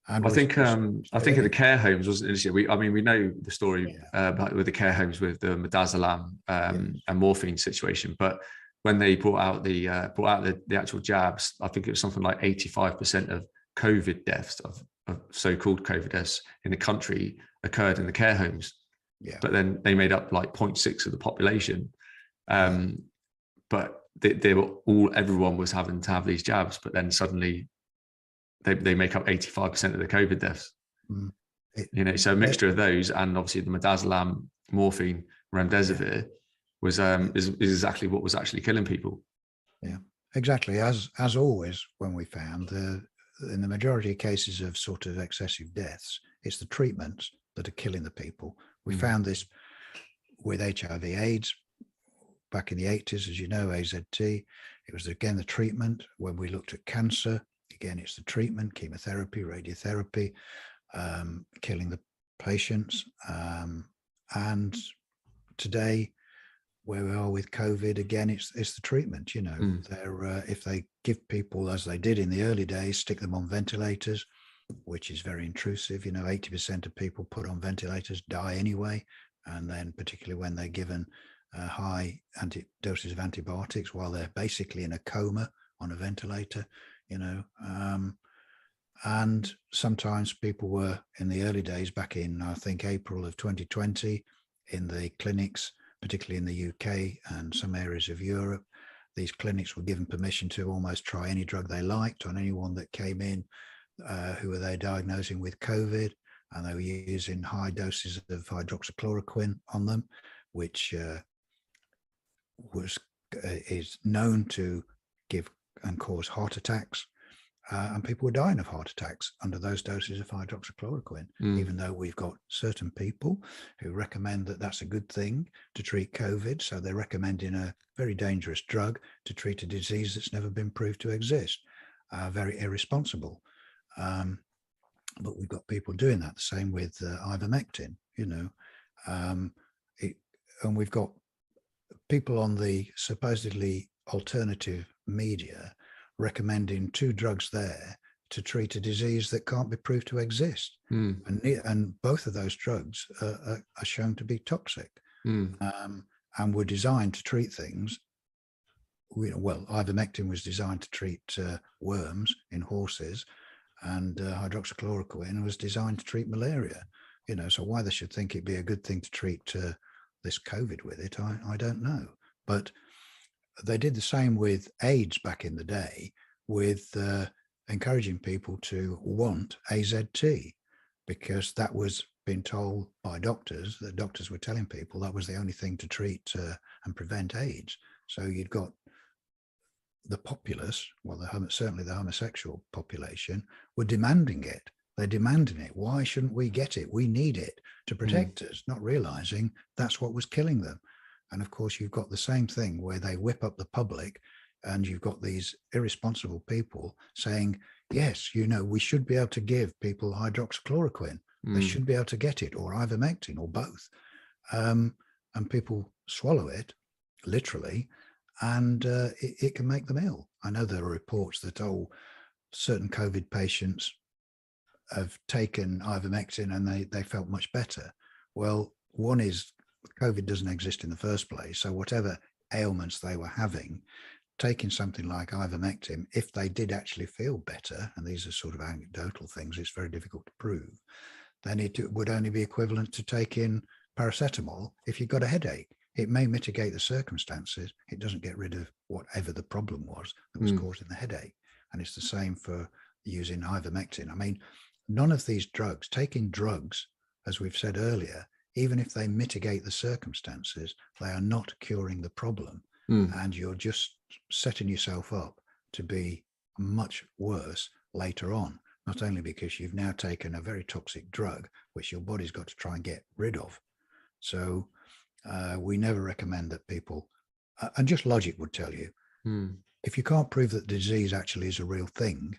And I think in the care homes was we know the story about with the care homes with the midazolam and morphine situation, but when they brought out the actual jabs, I think it was something like 85% of COVID deaths of so-called COVID deaths in the country occurred in the care homes. Yeah. But then they made up like 0.6 of the population. But everyone was having to have these jabs, but then suddenly they make up 85% of the COVID deaths. So a mixture of those, and obviously the midazolam, morphine, remdesivir was is exactly what was actually killing people. Yeah, exactly. As always, when we found in the majority of cases of sort of excessive deaths, it's the treatments that are killing the people. We found this with HIV AIDS back in the 80s, as you know, AZT. It was again the treatment. When we looked at cancer, again, it's the treatment, chemotherapy, radiotherapy, killing the patients. And today, where we are with COVID, again, it's the treatment. They're if they give people, as they did in the early days, stick them on ventilators, which is very intrusive. 80% of people put on ventilators die anyway, and then particularly when they're given high doses of antibiotics while they're basically in a coma on a ventilator. And sometimes people were, in the early days, back in, I think, April of 2020, in the clinics, particularly in the UK and some areas of Europe, these clinics were given permission to almost try any drug they liked on anyone that came in who were they diagnosing with COVID, and they were using high doses of hydroxychloroquine on them, which is known to give and cause heart attacks. And people were dying of heart attacks under those doses of hydroxychloroquine, even though we've got certain people who recommend that that's a good thing to treat COVID. So they're recommending a very dangerous drug to treat a disease that's never been proved to exist. Very irresponsible. But we've got people doing that. The same with ivermectin, and we've got people on the supposedly alternative media recommending two drugs there to treat a disease that can't be proved to exist. And both of those drugs are shown to be toxic and were designed to treat things. Well, ivermectin was designed to treat worms in horses, and hydroxychloroquine was designed to treat malaria. So why they should think it'd be a good thing to treat this COVID with it, I don't know. But they did the same with AIDS back in the day, with encouraging people to want AZT, because that was being told by doctors, that doctors were telling people that was the only thing to treat and prevent AIDS. So you'd got the populace, certainly the homosexual population, were demanding it. They're demanding it. Why shouldn't we get it? We need it to protect us, not realizing that's what was killing them. And of course, you've got the same thing where they whip up the public, and you've got these irresponsible people saying, yes, we should be able to give people hydroxychloroquine. They should be able to get it, or ivermectin, or both. And people swallow it, literally, and it can make them ill. I know there are reports that, certain COVID patients have taken ivermectin and they felt much better. Well, one is COVID doesn't exist in the first place. So whatever ailments they were having, taking something like ivermectin, if they did actually feel better, and these are sort of anecdotal things, it's very difficult to prove, then it would only be equivalent to taking paracetamol if you've got a headache. It may mitigate the circumstances. It doesn't get rid of whatever the problem was that was causing the headache. And it's the same for using ivermectin. I mean, none of these drugs, taking drugs, as we've said earlier, even if they mitigate the circumstances, they are not curing the problem. And you're just setting yourself up to be much worse later on. not only because you've now taken a very toxic drug, which your body's got to try and get rid of. So we never recommend that people, and just logic would tell you, if you can't prove that disease actually is a real thing,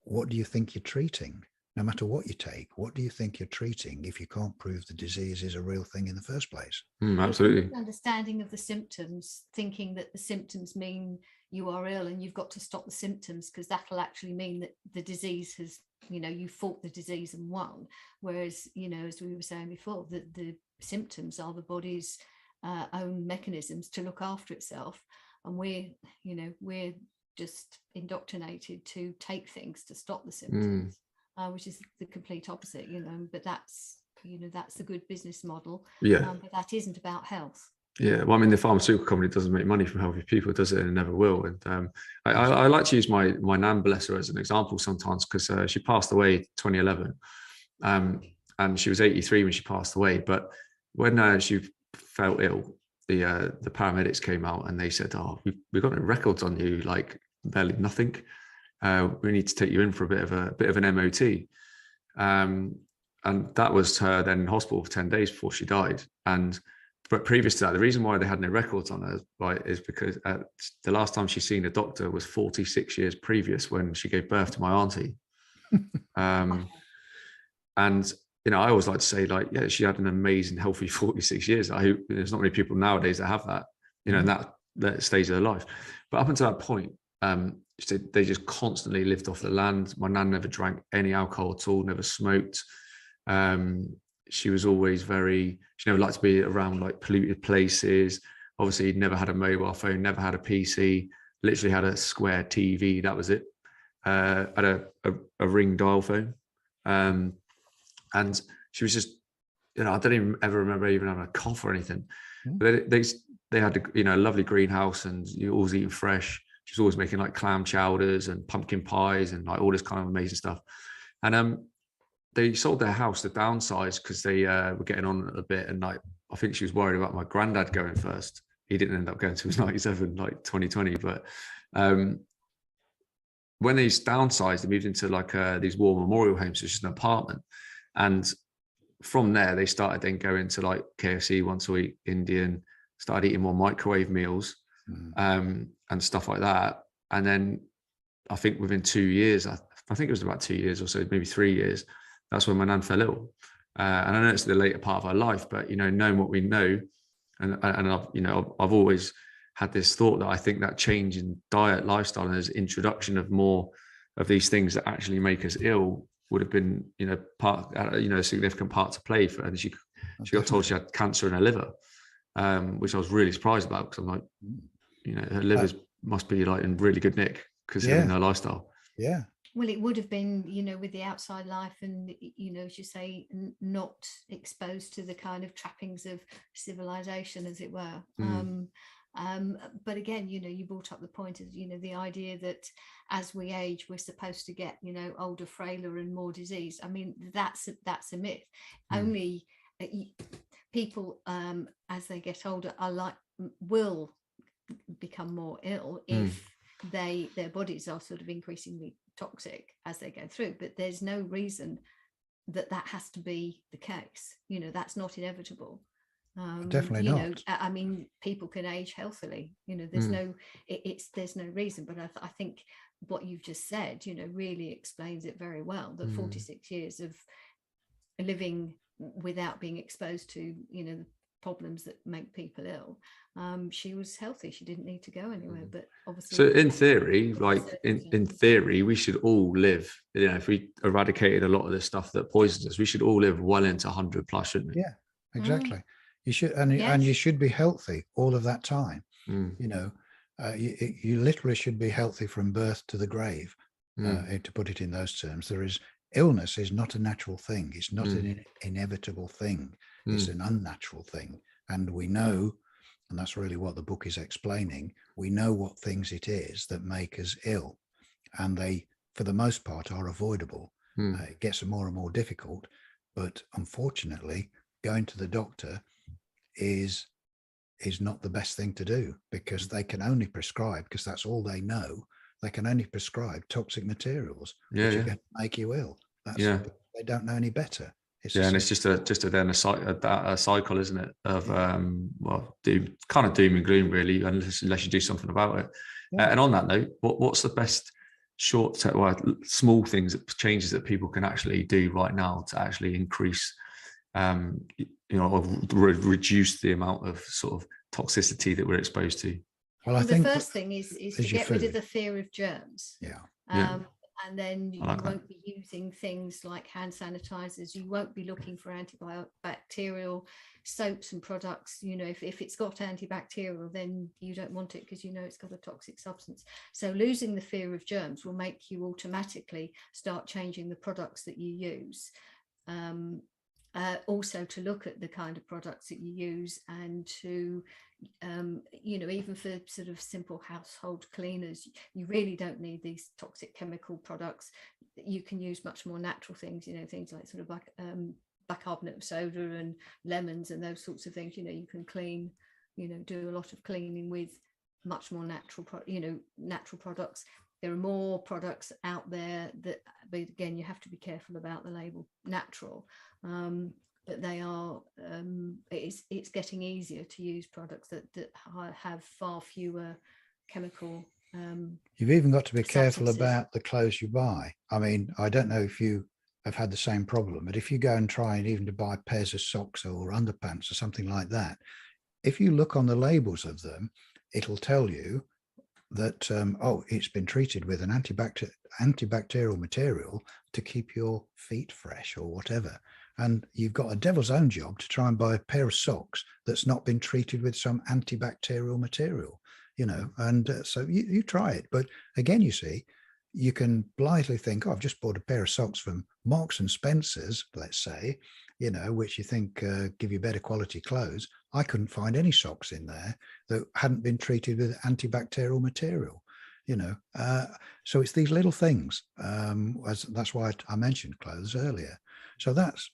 what do you think you're treating? No matter what you take, what do you think you're treating if you can't prove the disease is a real thing in the first place? Absolutely. Understanding of the symptoms, thinking that the symptoms mean you are ill and you've got to stop the symptoms, because that'll actually mean that the disease has, you fought the disease and won. Whereas, as we were saying before, that the symptoms are the body's own mechanisms to look after itself. And we're just indoctrinated to take things to stop the symptoms. Which is the complete opposite, but that's the good business model. But that isn't about health. Well, I mean, the pharmaceutical company doesn't make money from healthy people, does it? And it never will. And I like to use my nan, bless her, as an example sometimes, because she passed away 2011, and she was 83 when she passed away. But when she felt ill, the paramedics came out and they said, "Oh, we've got no records on you, like barely nothing. We need to take you in for a bit of an MOT." And that was her then in hospital for 10 days before she died. But previous to that, the reason why they had no records on her, right, is because the last time she's seen a doctor was 46 years previous, when she gave birth to my auntie. And I always like to say, like, yeah, she had an amazing, healthy 46 years. I hope there's not many people nowadays that have that, in that stage of their life. But up until that point, they just constantly lived off the land. My nan never drank any alcohol at all, never smoked. She was always she never liked to be around like polluted places. Obviously, never had a mobile phone, never had a PC, literally had a square TV. That was it. Had a ring dial phone. And she was just, I don't even ever remember even having a cough or anything. But they had a lovely greenhouse, and you always eating fresh. She was always making like clam chowders and pumpkin pies and like all this kind of amazing stuff. And they sold their house to downsize because they were getting on a bit. And like, I think she was worried about my granddad going first. He didn't end up going till he was 97, like 2020. But when they downsized, they moved into like these war memorial homes, which is an apartment. And from there, they started then going to like KFC once a week, Indian, started eating more microwave meals. And stuff like that. And then I think within 2 years, I think it was about 2 years or so, maybe 3 years, that's when my nan fell ill. And I know it's the later part of her life, but knowing what we know, and I've always had this thought that I think that change in diet, lifestyle, and this introduction of more of these things that actually make us ill would have been a significant part to play for. And she got told she had cancer in her liver, which I was really surprised about, because I'm like, her liver must be like in really good nick considering her lifestyle. Yeah. Well, it would have been, with the outside life and, as you say, not exposed to the kind of trappings of civilization, as it were. But again, you brought up the point of, the idea that as we age, we're supposed to get, older, frailer and more disease. I mean, that's a myth. Only people, as they get older, will become more ill if their bodies are sort of increasingly toxic as they go through. But there's no reason that has to be the case. That's not inevitable. Definitely not. I mean, people can age healthily. There's there's no reason. But I think what you've just said, really explains it very well. The 46 years of living without being exposed to, the problems that make people ill. She was healthy. She didn't need to go anywhere. But obviously, so in theory, like in theory, we should all live. If we eradicated a lot of this stuff that poisons us, we should all live well into 100 plus, shouldn't we? Yeah, exactly. You should, and you should be healthy all of that time. You literally should be healthy from birth to the grave. To put it in those terms, illness is not a natural thing. It's not an inevitable thing. It's an unnatural thing. And we know, and that's really what the book is explaining, we know what things it is that make us ill. And they, for the most part, are avoidable. It gets more and more difficult. But unfortunately, going to the doctor is not the best thing to do, because they can only prescribe, because that's all they know. they can only prescribe toxic materials, Yeah, which are yeah, going to make you ill. That's yeah. they don't know any better. It's Yeah, and simple. it's just a cycle, isn't it? Of well, kind of doom and gloom, really, unless you do something about it. Yeah. And on that note, what's the best small things, changes that people can actually do right now to actually increase, or reduce the amount of sort of toxicity that we're exposed to? Well, I the think first thing is to your get rid of food. the fear of germs. Yeah. Yeah. And then I you like that. won't be using things like hand sanitizers. You won't be looking for antibacterial soaps and products. You know, if it's got antibacterial, then you don't want it because you know it's got a toxic substance. So losing the fear of germs will make you automatically start changing the products that you use. Also to look at the kind of products that you use, and to even for sort of simple household cleaners, you really don't need these toxic chemical products. You can use much more natural things, things like sort of bicarbonate of soda and lemons and those sorts of things. You can clean, do a lot of cleaning with much more natural products. There are more products out there that, but again, you have to be careful about the label natural. But they are, it's getting easier to use products that have far fewer chemical. You've even got to be careful substances. about the clothes you buy. I mean, I don't know if you have had the same problem, but if you go and try and even to buy pairs of socks or underpants or something like that, if you look on the labels of them, it'll tell you that, it's been treated with an antibacterial material to keep your feet fresh or whatever. And you've got a devil's own job to try and buy a pair of socks that's not been treated with some antibacterial material, and so you try it. But again, you see, you can blithely think, I've just bought a pair of socks from Marks and Spencer's, let's say, which you think give you better quality clothes. I couldn't find any socks in there that hadn't been treated with antibacterial material, so it's these little things. That's why I mentioned clothes earlier. So that's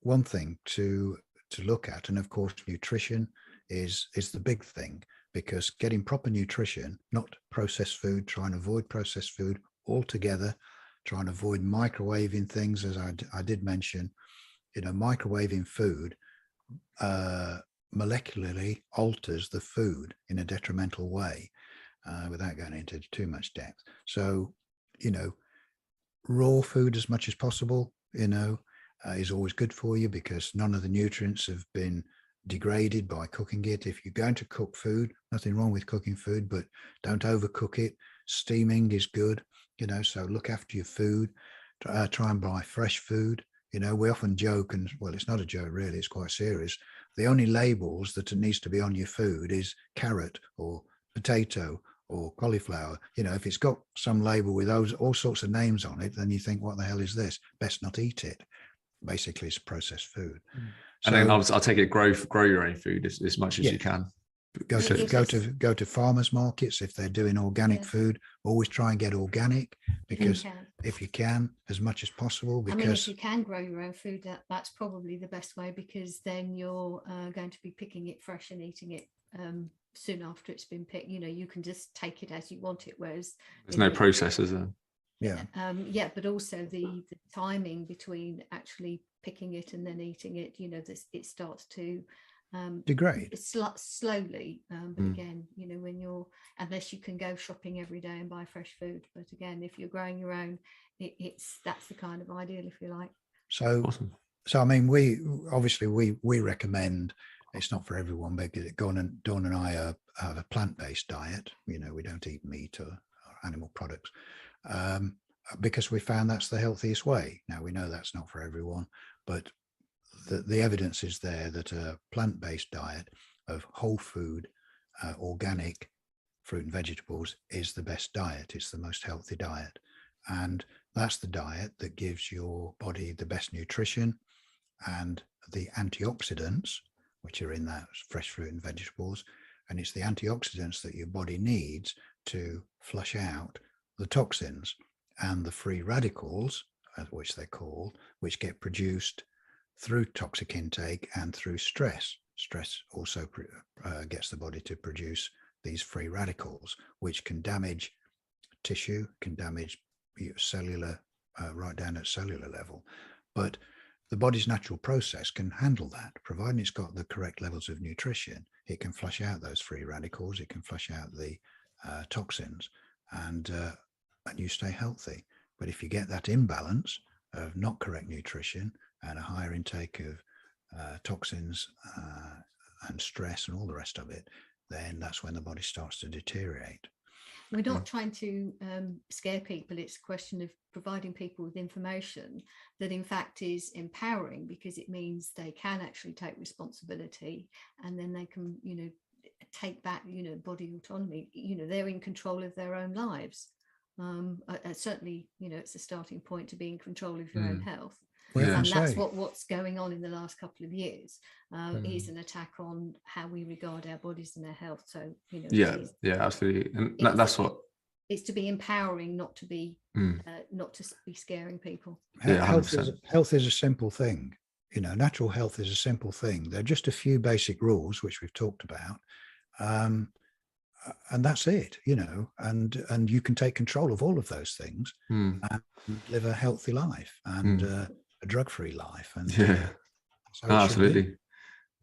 one thing to look at. And of course, nutrition is the big thing, because getting proper nutrition, not processed food, trying to avoid processed food altogether, trying to avoid microwaving things, as I did mention. Microwaving food molecularly alters the food in a detrimental way, without going into too much depth. So, raw food as much as possible, is always good for you, because none of the nutrients have been degraded by cooking it. If you're going to cook food, nothing wrong with cooking food, but don't overcook it. Steaming is good, so look after your food. Try and buy fresh food. We often joke, and well, it's not a joke really, it's quite serious. The only labels that it needs to be on your food is carrot or potato or cauliflower. If it's got some label with all sorts of names on it, then you think, what the hell is this? Best not eat it. Basically, it's processed food. And then I'll take it, grow your own food as much as you can. Go to farmers markets if they're doing organic food. Always try and get organic, because if you can, as much as possible. Because if you can grow your own food, that's probably the best way, because then you're going to be picking it fresh and eating it soon after it's been picked. You can just take it as you want it, whereas there's no process, is there? Yeah. But also the timing between actually picking it and then eating it, it starts to degrade slowly. But again, unless you can go shopping every day and buy fresh food. But again, if you're growing your own, that's the kind of ideal, if you like. So awesome. So I mean, we recommend, it's not for everyone, but Dawn and I have a plant-based diet. We don't eat meat or animal products, because we found that's the healthiest way. Now, we know that's not for everyone, but the evidence is there that a plant-based diet of whole food, organic fruit and vegetables is the best diet. It's the most healthy diet. And that's the diet that gives your body the best nutrition and the antioxidants, which are in that fresh fruit and vegetables. And it's the antioxidants that your body needs to flush out the toxins and the free radicals, which they're called, which get produced through toxic intake and through stress. Stress also gets the body to produce these free radicals, which can damage tissue, can damage your cellular, right down at cellular level. But the body's natural process can handle that, providing it's got the correct levels of nutrition. It can flush out those free radicals, it can flush out the toxins, and you stay healthy. But if you get that imbalance of not correct nutrition and a higher intake of toxins and stress and all the rest of it, then that's when the body starts to deteriorate. We're not trying to scare people. It's a question of providing people with information that in fact is empowering, because it means they can actually take responsibility, and then they can, take back, body autonomy. They're in control of their own lives. Certainly, it's a starting point to be in control of your own health. And that's what's going on in the last couple of years, is an attack on how we regard our bodies and their health. So, absolutely. And that's what it's to be empowering, not to be not to be scaring people. Health is a simple thing. Natural health is a simple thing. There are just a few basic rules which we've talked about, and that's it. And you can take control of all of those things and live a healthy life and a drug-free life. And absolutely.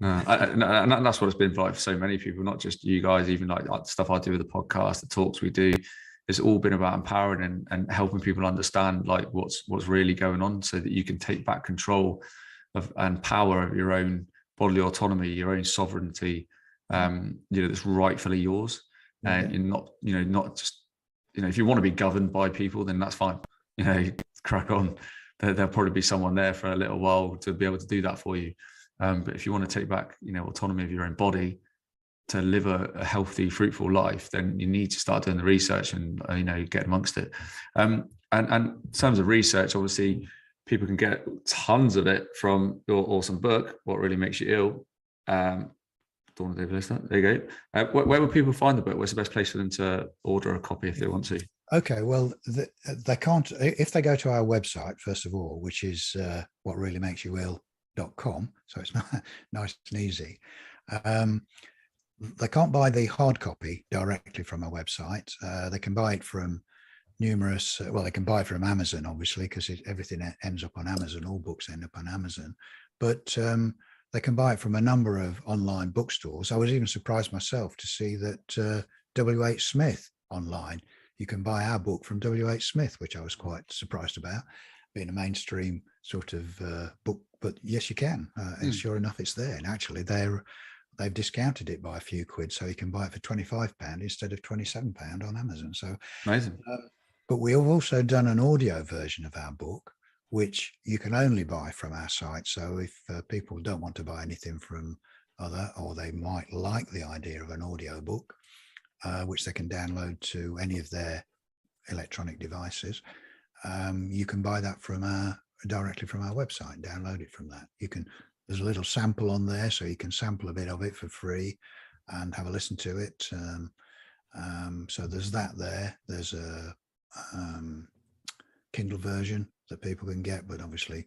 And that's what it's been like for so many people, not just you guys. Even like the stuff I do with the podcast, the talks we do, it's all been about empowering and helping people understand like what's really going on, so that you can take back control of and power of your own bodily autonomy, your own sovereignty, that's rightfully yours. And you're not just, if you want to be governed by people, then that's fine. Crack on. There'll probably be someone there for a little while to be able to do that for you. But if you want to take back, autonomy of your own body to live a healthy, fruitful life, then you need to start doing the research and, get amongst it. And in terms of research, obviously, people can get tons of it from your awesome book, What Really Makes You Ill. Dawn David Lister. There you go. Where will people find the book? Where's the best place for them to order a copy if they want to? Okay, well, they can't, if they go to our website, first of all, which is whatreallymakesyouill.com, so it's nice and easy. They can't buy the hard copy directly from our website. They can buy it from numerous, they can buy it from Amazon, obviously, because everything ends up on Amazon. All books end up on Amazon. But they can buy it from a number of online bookstores. I was even surprised myself to see that W.H. Smith online, you can buy our book from W.H. Smith, which I was quite surprised about, being a mainstream sort of book. But yes, you can. And sure enough, it's there. And actually, they've discounted it by a few quid, so you can buy it for £25 instead of £27 on Amazon. So amazing. But we have also done an audio version of our book, which you can only buy from our site. So if people don't want to buy anything from or they might like the idea of an audio book, which they can download to any of their electronic devices, you can buy that directly from our website, download it from that. There's a little sample on there, so you can sample a bit of it for free and have a listen to it. So there's that there. There's a Kindle version that people can get, but obviously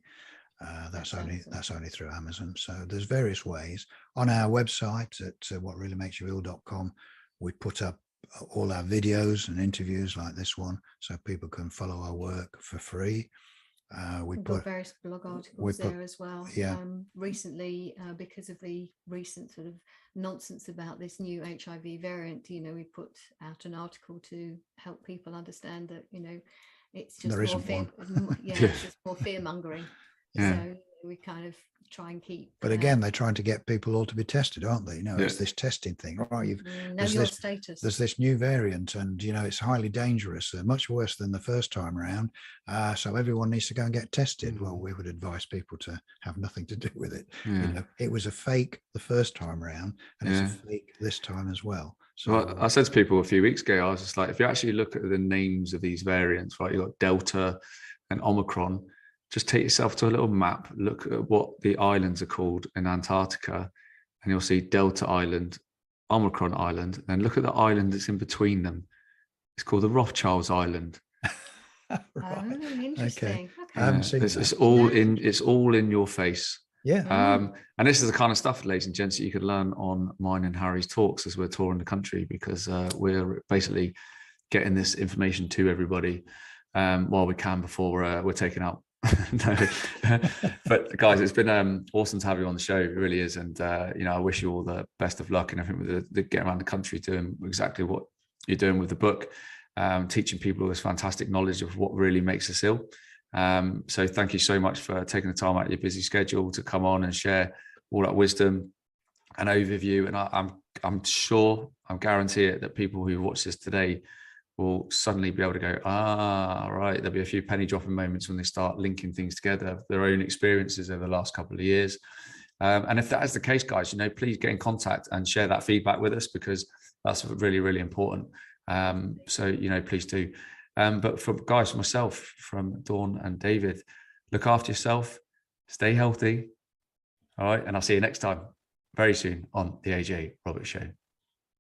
that's only through Amazon. So there's various ways. On our website at whatreallymakesyouill.com, we put up all our videos and interviews like this one, so people can follow our work for free. We've got various blog articles there as well. Recently, because of the recent sort of nonsense about this new HIV variant, we put out an article to help people understand that, it's just more fear. It's just more fear mongering. So we kind of try and keep. But again, they're trying to get people all to be tested, aren't they? It's this testing thing, right? Status. There's this new variant, and it's highly dangerous, much worse than the first time around. So everyone needs to go and get tested. Well, we would advise people to have nothing to do with it. It was a fake the first time around, and it's a fake this time as well. So I said to people a few weeks ago, I was just like, if you actually look at the names of these variants, right? You've got Delta and Omicron. Just take yourself to a little map, look at what the islands are called in Antarctica, and you'll see Delta Island, Omicron Island, and look at the island that's in between them. It's called the Rothschilds Island. Right. Oh, interesting. Okay. I haven't seen that. It's all in your face. Yeah. And this is the kind of stuff, ladies and gents, that you could learn on mine and Harry's talks as we're touring the country, because we're basically getting this information to everybody while we can before we're taken out. No. But guys, it's been awesome to have you on the show. It really is. And I wish you all the best of luck and everything with the get around the country doing exactly what you're doing with the book, teaching people this fantastic knowledge of what really makes us ill. So thank you so much for taking the time out of your busy schedule to come on and share all that wisdom and overview. And I'm sure, I'm guarantee it, that people who watch this today will suddenly be able to go, right, there'll be a few penny dropping moments when they start linking things together, their own experiences over the last couple of years. And if that is the case, guys, please get in contact and share that feedback with us, because that's really, really important. So, please do. But for guys, for myself, from Dawn and David, look after yourself, stay healthy. All right. And I'll see you next time, very soon, on the AJ Roberts Show.